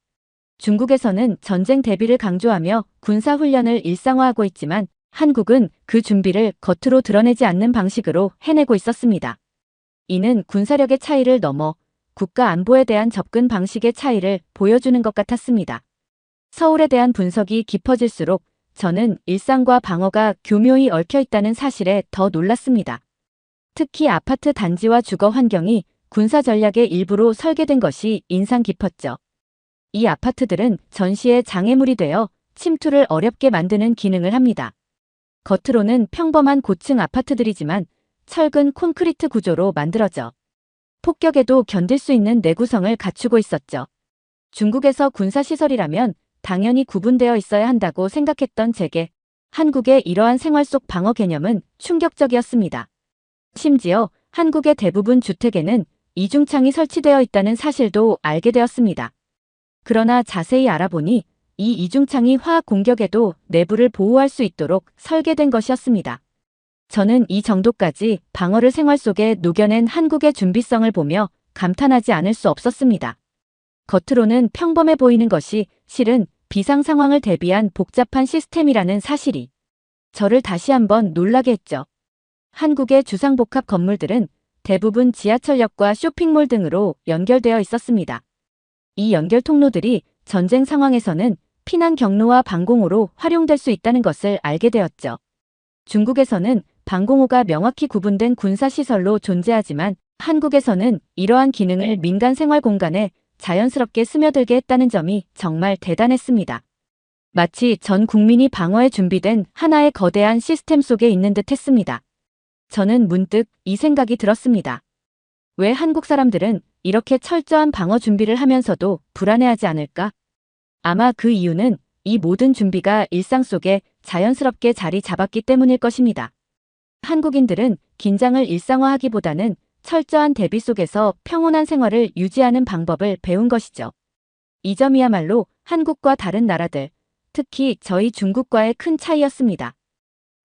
중국에서는 전쟁 대비를 강조하며 군사훈련을 일상화하고 있지만 한국은 그 준비를 겉으로 드러내지 않는 방식으로 해내고 있었습니다. 이는 군사력의 차이를 넘어 국가 안보에 대한 접근 방식의 차이를 보여주는 것 같았습니다. 서울에 대한 분석이 깊어질수록 저는 일상과 방어가 교묘히 얽혀 있다는 사실에 더 놀랐습니다. 특히 아파트 단지와 주거 환경이 군사 전략의 일부로 설계된 것이 인상 깊었죠. 이 아파트들은 전시의 장애물이 되어 침투를 어렵게 만드는 기능을 합니다. 겉으로는 평범한 고층 아파트들이지만 철근 콘크리트 구조로 만들어져 폭격에도 견딜 수 있는 내구성을 갖추고 있었죠. 중국에서 군사시설이라면 당연히 구분되어 있어야 한다고 생각했던 제게 한국의 이러한 생활 속 방어 개념은 충격적이었습니다. 심지어 한국의 대부분 주택에는 이중창이 설치되어 있다는 사실도 알게 되었습니다. 그러나 자세히 알아보니 이 이중창이 화학 공격에도 내부를 보호할 수 있도록 설계된 것이었습니다. 저는 이 정도까지 방어를 생활 속에 녹여낸 한국의 준비성을 보며 감탄하지 않을 수 없었습니다. 겉으로는 평범해 보이는 것이 실은 비상 상황을 대비한 복잡한 시스템이라는 사실이 저를 다시 한번 놀라게 했죠. 한국의 주상복합 건물들은 대부분 지하철역과 쇼핑몰 등으로 연결되어 있었습니다. 이 연결 통로들이 전쟁 상황에서는 피난 경로와 방공호로 활용될 수 있다는 것을 알게 되었죠. 중국에서는 방공호가 명확히 구분된 군사시설로 존재하지만 한국에서는 이러한 기능을 민간 생활 공간에 자연스럽게 스며들게 했다는 점이 정말 대단했습니다. 마치 전 국민이 방어에 준비된 하나의 거대한 시스템 속에 있는 듯 했습니다. 저는 문득 이 생각이 들었습니다. 왜 한국 사람들은 이렇게 철저한 방어 준비를 하면서도 불안해하지 않을까? 아마 그 이유는 이 모든 준비가 일상 속에 자연스럽게 자리 잡았기 때문일 것입니다. 한국인들은 긴장을 일상화하기보다는 철저한 대비 속에서 평온한 생활을 유지하는 방법을 배운 것이죠. 이 점이야말로 한국과 다른 나라들, 특히 저희 중국과의 큰 차이였습니다.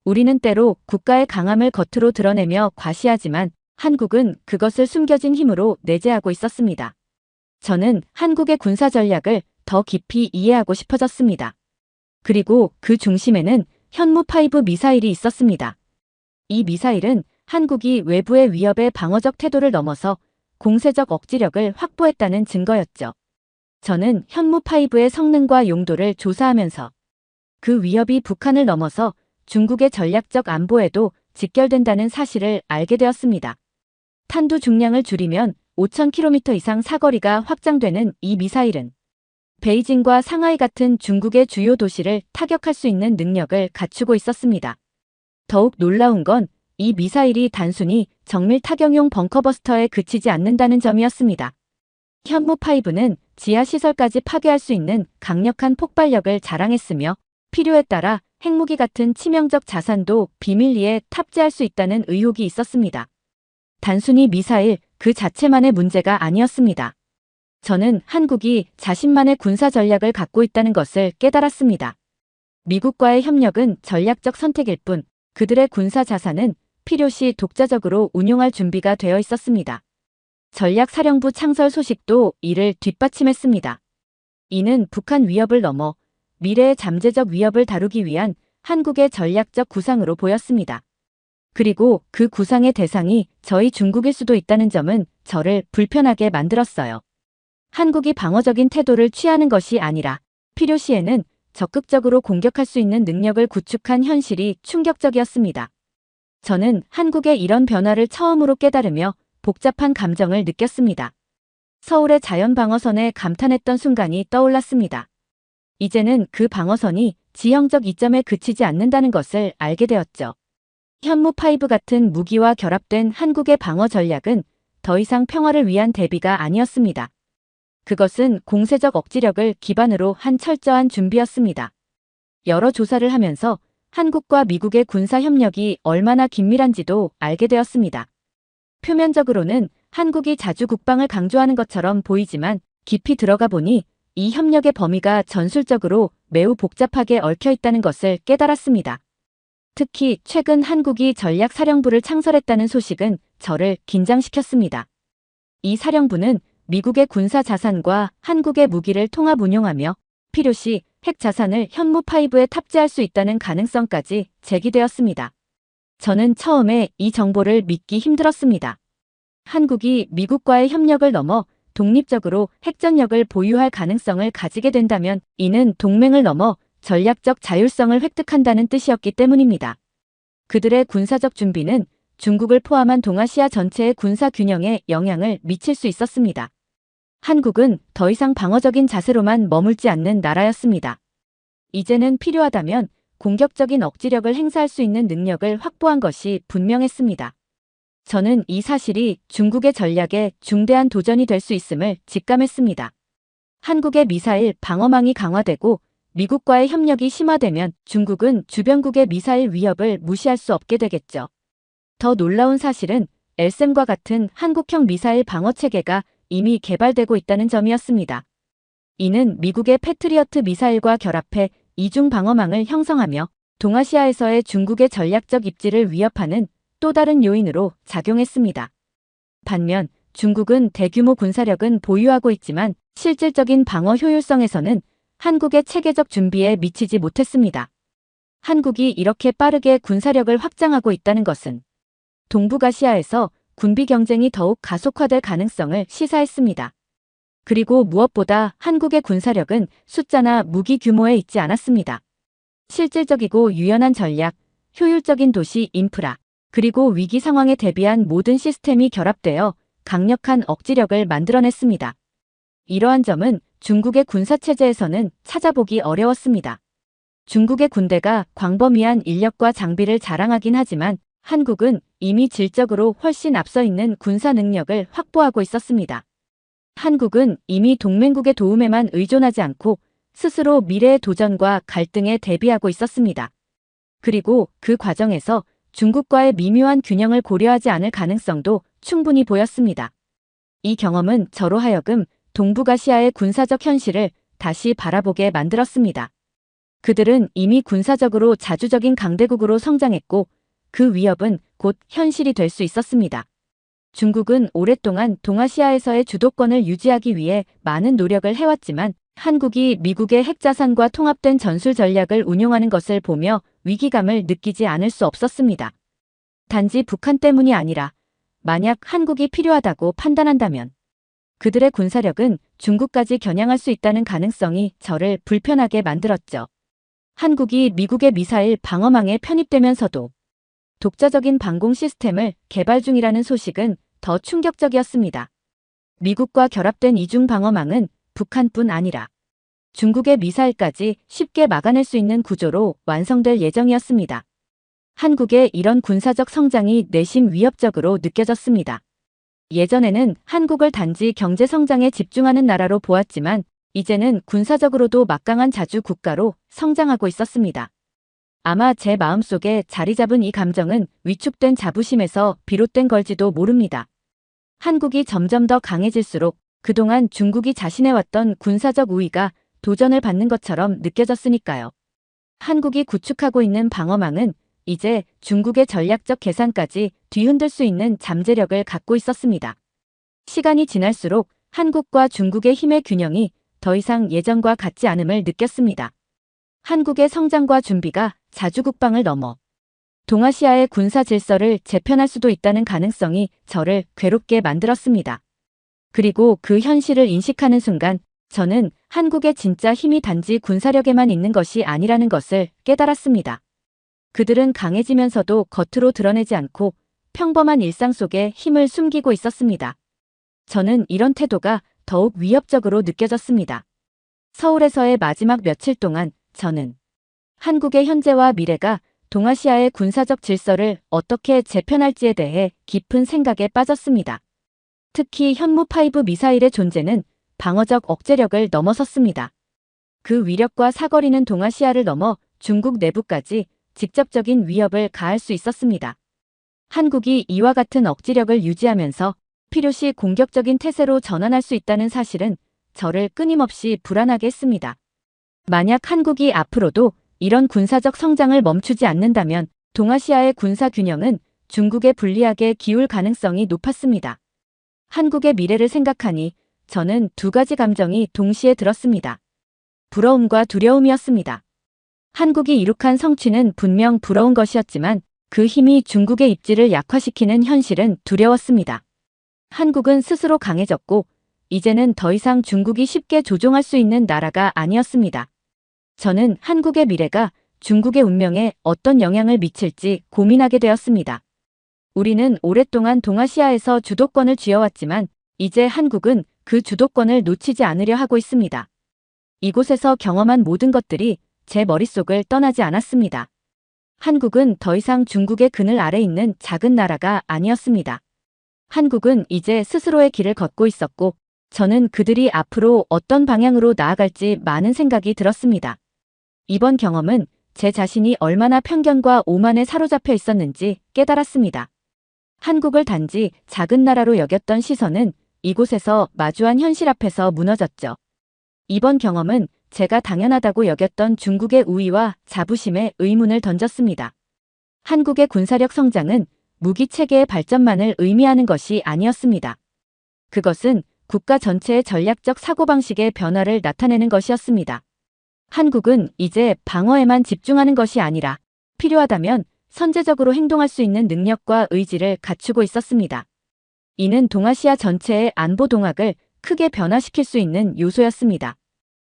우리는 때로 국가의 강함을 겉으로 드러내며 과시하지만 한국은 그것을 숨겨진 힘으로 내재하고 있었습니다. 저는 한국의 군사 전략을 더 깊이 이해하고 싶어졌습니다. 그리고 그 중심에는 현무5 미사일이 있었습니다. 이 미사일은 한국이 외부의 위협에 방어적 태도를 넘어서 공세적 억지력을 확보했다는 증거였죠. 저는 현무5의 성능과 용도를 조사하면서 그 위협이 북한을 넘어서 중국의 전략적 안보에도 직결된다는 사실을 알게 되었습니다. 탄두 중량을 줄이면 5,000km 이상 사거리가 확장되는 이 미사일은 베이징과 상하이 같은 중국의 주요 도시를 타격할 수 있는 능력을 갖추고 있었습니다. 더욱 놀라운 건 이 미사일이 단순히 정밀 타격용 벙커버스터에 그치지 않는다는 점이었습니다. 현무5는 지하시설까지 파괴할 수 있는 강력한 폭발력을 자랑했으며 필요에 따라 핵무기 같은 치명적 자산도 비밀리에 탑재할 수 있다는 의혹이 있었습니다. 단순히 미사일 그 자체만의 문제가 아니었습니다. 저는 한국이 자신만의 군사 전략을 갖고 있다는 것을 깨달았습니다. 미국과의 협력은 전략적 선택일 뿐 그들의 군사 자산은 필요시 독자적으로 운용할 준비가 되어 있었습니다. 전략사령부 창설 소식도 이를 뒷받침했습니다. 이는 북한 위협을 넘어 미래의 잠재적 위협을 다루기 위한 한국의 전략적 구상으로 보였습니다. 그리고 그 구상의 대상이 저희 중국일 수도 있다는 점은 저를 불편하게 만들었어요. 한국이 방어적인 태도를 취하는 것이 아니라 필요시에는 적극적으로 공격할 수 있는 능력을 구축한 현실이 충격적이었습니다. 저는 한국의 이런 변화를 처음으로 깨달으며 복잡한 감정을 느꼈습니다. 서울의 자연방어선에 감탄했던 순간이 떠올랐습니다. 이제는 그 방어선이 지형적 이점에 그치지 않는다는 것을 알게 되었죠. 현무5 같은 무기와 결합된 한국의 방어 전략은 더 이상 평화를 위한 대비가 아니었습니다. 그것은 공세적 억지력을 기반으로 한 철저한 준비였습니다. 여러 조사를 하면서 한국과 미국의 군사 협력이 얼마나 긴밀한지도 알게 되었습니다. 표면적으로는 한국이 자주 국방을 강조하는 것처럼 보이지만 깊이 들어가 보니 이 협력의 범위가 전술적으로 매우 복잡하게 얽혀 있다는 것을 깨달았습니다. 특히 최근 한국이 전략사령부를 창설했다는 소식은 저를 긴장시켰습니다. 이 사령부는 미국의 군사 자산과 한국의 무기를 통합 운용하며 필요시 핵 자산을 현무5에 탑재할 수 있다는 가능성까지 제기되었습니다. 저는 처음에 이 정보를 믿기 힘들었습니다. 한국이 미국과의 협력을 넘어 독립적으로 핵전력을 보유할 가능성을 가지게 된다면 이는 동맹을 넘어 전략적 자율성을 획득한다는 뜻이었기 때문입니다. 그들의 군사적 준비는 중국을 포함한 동아시아 전체의 군사 균형에 영향을 미칠 수 있었습니다. 한국은 더 이상 방어적인 자세로만 머물지 않는 나라였습니다. 이제는 필요하다면 공격적인 억지력을 행사할 수 있는 능력을 확보한 것이 분명했습니다. 저는 이 사실이 중국의 전략에 중대한 도전이 될 수 있음을 직감했습니다. 한국의 미사일 방어망이 강화되고 미국과의 협력이 심화되면 중국은 주변국의 미사일 위협을 무시할 수 없게 되겠죠. 더 놀라운 사실은 LSAM과 같은 한국형 미사일 방어 체계가 이미 개발되고 있다는 점이었습니다. 이는 미국의 패트리어트 미사일과 결합해 이중 방어망을 형성하며 동아시아에서의 중국의 전략적 입지를 위협하는 또 다른 요인으로 작용했습니다. 반면 중국은 대규모 군사력은 보유하고 있지만 실질적인 방어 효율성에서는 한국의 체계적 준비에 미치지 못했습니다. 한국이 이렇게 빠르게 군사력을 확장하고 있다는 것은 동북아시아에서 군비 경쟁이 더욱 가속화될 가능성을 시사했습니다. 그리고 무엇보다 한국의 군사력은 숫자나 무기 규모에 있지 않았습니다. 실질적이고 유연한 전략, 효율적인 도시 인프라, 그리고 위기 상황에 대비한 모든 시스템이 결합되어 강력한 억지력을 만들어냈습니다. 이러한 점은 중국의 군사체제에서는 찾아보기 어려웠습니다. 중국의 군대가 광범위한 인력과 장비를 자랑하긴 하지만 한국은 이미 질적으로 훨씬 앞서 있는 군사 능력을 확보하고 있었습니다. 한국은 이미 동맹국의 도움에만 의존하지 않고 스스로 미래의 도전과 갈등에 대비하고 있었습니다. 그리고 그 과정에서 중국과의 미묘한 균형을 고려하지 않을 가능성도 충분히 보였습니다. 이 경험은 저로 하여금 동북아시아의 군사적 현실을 다시 바라보게 만들었습니다. 그들은 이미 군사적으로 자주적인 강대국으로 성장했고 그 위협은 곧 현실이 될 수 있었습니다. 중국은 오랫동안 동아시아에서의 주도권을 유지하기 위해 많은 노력을 해왔지만 한국이 미국의 핵자산과 통합된 전술 전략을 운용하는 것을 보며 위기감을 느끼지 않을 수 없었습니다. 단지 북한 때문이 아니라 만약 한국이 필요하다고 판단한다면 그들의 군사력은 중국까지 겨냥할 수 있다는 가능성이 저를 불편하게 만들었죠. 한국이 미국의 미사일 방어망에 편입되면서도 독자적인 방공 시스템을 개발 중이라는 소식은 더 충격적이었습니다. 미국과 결합된 이중 방어망은 북한뿐 아니라 중국의 미사일까지 쉽게 막아낼 수 있는 구조로 완성될 예정이었습니다. 한국의 이런 군사적 성장이 내심 위협적으로 느껴졌습니다. 예전에는 한국을 단지 경제 성장에 집중하는 나라로 보았지만 이제는 군사적으로도 막강한 자주 국가로 성장하고 있었습니다. 아마 제 마음속에 자리 잡은 이 감정은 위축된 자부심에서 비롯된 걸지도 모릅니다. 한국이 점점 더 강해질수록 그동안 중국이 자신해왔던 군사적 우위가 도전을 받는 것처럼 느껴졌으니까요. 한국이 구축하고 있는 방어망은 이제 중국의 전략적 계산까지 뒤흔들 수 있는 잠재력을 갖고 있었습니다. 시간이 지날수록 한국과 중국의 힘의 균형이 더 이상 예전과 같지 않음을 느꼈습니다. 한국의 성장과 준비가 자주국방을 넘어 동아시아의 군사 질서를 재편할 수도 있다는 가능성이 저를 괴롭게 만들었습니다. 그리고 그 현실을 인식하는 순간 저는 한국의 진짜 힘이 단지 군사력에만 있는 것이 아니라는 것을 깨달았습니다. 그들은 강해지면서도 겉으로 드러내지 않고 평범한 일상 속에 힘을 숨기고 있었습니다. 저는 이런 태도가 더욱 위협적으로 느껴졌습니다. 서울에서의 마지막 며칠 동안 저는 한국의 현재와 미래가 동아시아의 군사적 질서를 어떻게 재편할지에 대해 깊은 생각에 빠졌습니다. 특히 현무5 미사일의 존재는 방어적 억제력을 넘어섰습니다. 그 위력과 사거리는 동아시아를 넘어 중국 내부까지 직접적인 위협을 가할 수 있었습니다. 한국이 이와 같은 억지력을 유지하면서 필요시 공격적인 태세로 전환할 수 있다는 사실은 저를 끊임없이 불안하게 했습니다. 만약 한국이 앞으로도 이런 군사적 성장을 멈추지 않는다면 동아시아의 군사 균형은 중국에 불리하게 기울 가능성이 높았습니다. 한국의 미래를 생각하니 저는 두 가지 감정이 동시에 들었습니다. 부러움과 두려움이었습니다. 한국이 이룩한 성취는 분명 부러운 것이었지만 그 힘이 중국의 입지를 약화시키는 현실은 두려웠습니다. 한국은 스스로 강해졌고 이제는 더 이상 중국이 쉽게 조종할 수 있는 나라가 아니었습니다. 저는 한국의 미래가 중국의 운명에 어떤 영향을 미칠지 고민하게 되었습니다. 우리는 오랫동안 동아시아에서 주도권을 쥐어왔지만 이제 한국은 그 주도권을 놓치지 않으려 하고 있습니다. 이곳에서 경험한 모든 것들이 제 머릿속을 떠나지 않았습니다. 한국은 더 이상 중국의 그늘 아래 있는 작은 나라가 아니었습니다. 한국은 이제 스스로의 길을 걷고 있었고 저는 그들이 앞으로 어떤 방향으로 나아갈지 많은 생각이 들었습니다. 이번 경험은 제 자신이 얼마나 편견과 오만에 사로잡혀 있었는지 깨달았습니다. 한국을 단지 작은 나라로 여겼던 시선은 이곳에서 마주한 현실 앞에서 무너졌죠. 이번 경험은 제가 당연하다고 여겼던 중국의 우위와 자부심에 의문을 던졌습니다. 한국의 군사력 성장은 무기 체계의 발전만을 의미하는 것이 아니었습니다. 그것은 국가 전체의 전략적 사고방식의 변화를 나타내는 것이었습니다. 한국은 이제 방어에만 집중하는 것이 아니라 필요하다면 선제적으로 행동할 수 있는 능력과 의지를 갖추고 있었습니다. 이는 동아시아 전체의 안보 동학을 크게 변화시킬 수 있는 요소였습니다.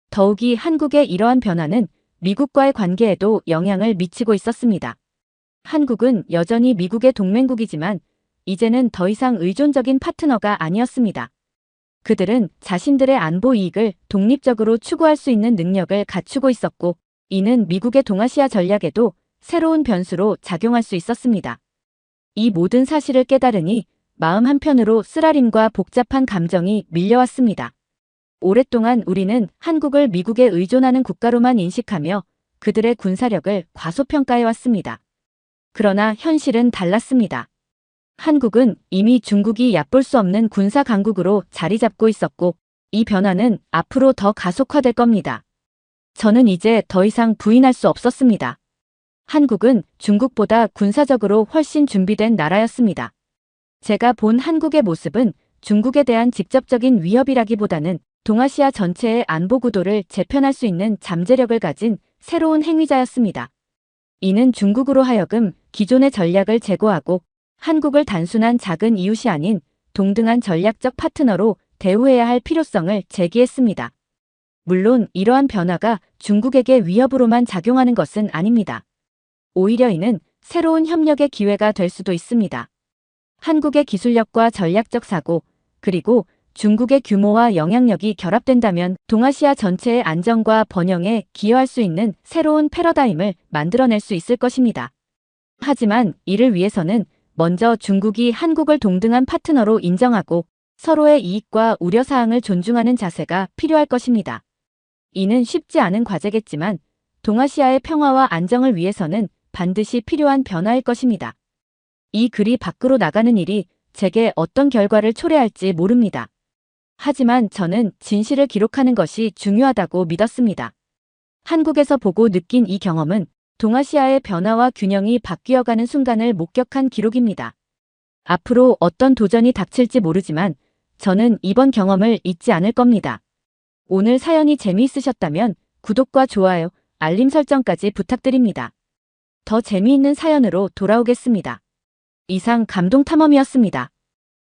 더욱이 한국의 이러한 변화는 미국과의 관계에도 영향을 미치고 있었습니다. 한국은 여전히 미국의 동맹국이지만 이제는 더 이상 의존적인 파트너가 아니었습니다. 그들은 자신들의 안보 이익을 독립적으로 추구할 수 있는 능력을 갖추고 있었고, 이는 미국의 동아시아 전략에도 새로운 변수로 작용할 수 있었습니다. 이 모든 사실을 깨달으니 마음 한편으로 쓰라림과 복잡한 감정이 밀려왔습니다. 오랫동안 우리는 한국을 미국에 의존하는 국가로만 인식하며 그들의 군사력을 과소평가해왔습니다. 그러나 현실은 달랐습니다. 한국은 이미 중국이 얕볼 수 없는 군사 강국으로 자리 잡고 있었고, 이 변화는 앞으로 더 가속화될 겁니다. 저는 이제 더 이상 부인할 수 없었습니다. 한국은 중국보다 군사적으로 훨씬 준비된 나라였습니다. 제가 본 한국의 모습은 중국에 대한 직접적인 위협이라기보다는 동아시아 전체의 안보 구도를 재편할 수 있는 잠재력을 가진 새로운 행위자였습니다. 이는 중국으로 하여금 기존의 전략을 제고하고 한국을 단순한 작은 이웃이 아닌 동등한 전략적 파트너로 대우해야 할 필요성을 제기했습니다. 물론 이러한 변화가 중국에게 위협으로만 작용하는 것은 아닙니다. 오히려 이는 새로운 협력의 기회가 될 수도 있습니다. 한국의 기술력과 전략적 사고, 그리고 중국의 규모와 영향력이 결합된다면 동아시아 전체의 안정과 번영에 기여할 수 있는 새로운 패러다임을 만들어낼 수 있을 것입니다. 하지만 이를 위해서는 먼저 중국이 한국을 동등한 파트너로 인정하고 서로의 이익과 우려사항을 존중하는 자세가 필요할 것입니다. 이는 쉽지 않은 과제겠지만 동아시아의 평화와 안정을 위해서는 반드시 필요한 변화일 것입니다. 이 글이 밖으로 나가는 일이 제게 어떤 결과를 초래할지 모릅니다. 하지만 저는 진실을 기록하는 것이 중요하다고 믿었습니다. 한국에서 보고 느낀 이 경험은 동아시아의 변화와 균형이 바뀌어가는 순간을 목격한 기록입니다. 앞으로 어떤 도전이 닥칠지 모르지만 저는 이번 경험을 잊지 않을 겁니다. 오늘 사연이 재미있으셨다면 구독과 좋아요, 알림 설정까지 부탁드립니다. 더 재미있는 사연으로 돌아오겠습니다. 이상 감동탐험이었습니다.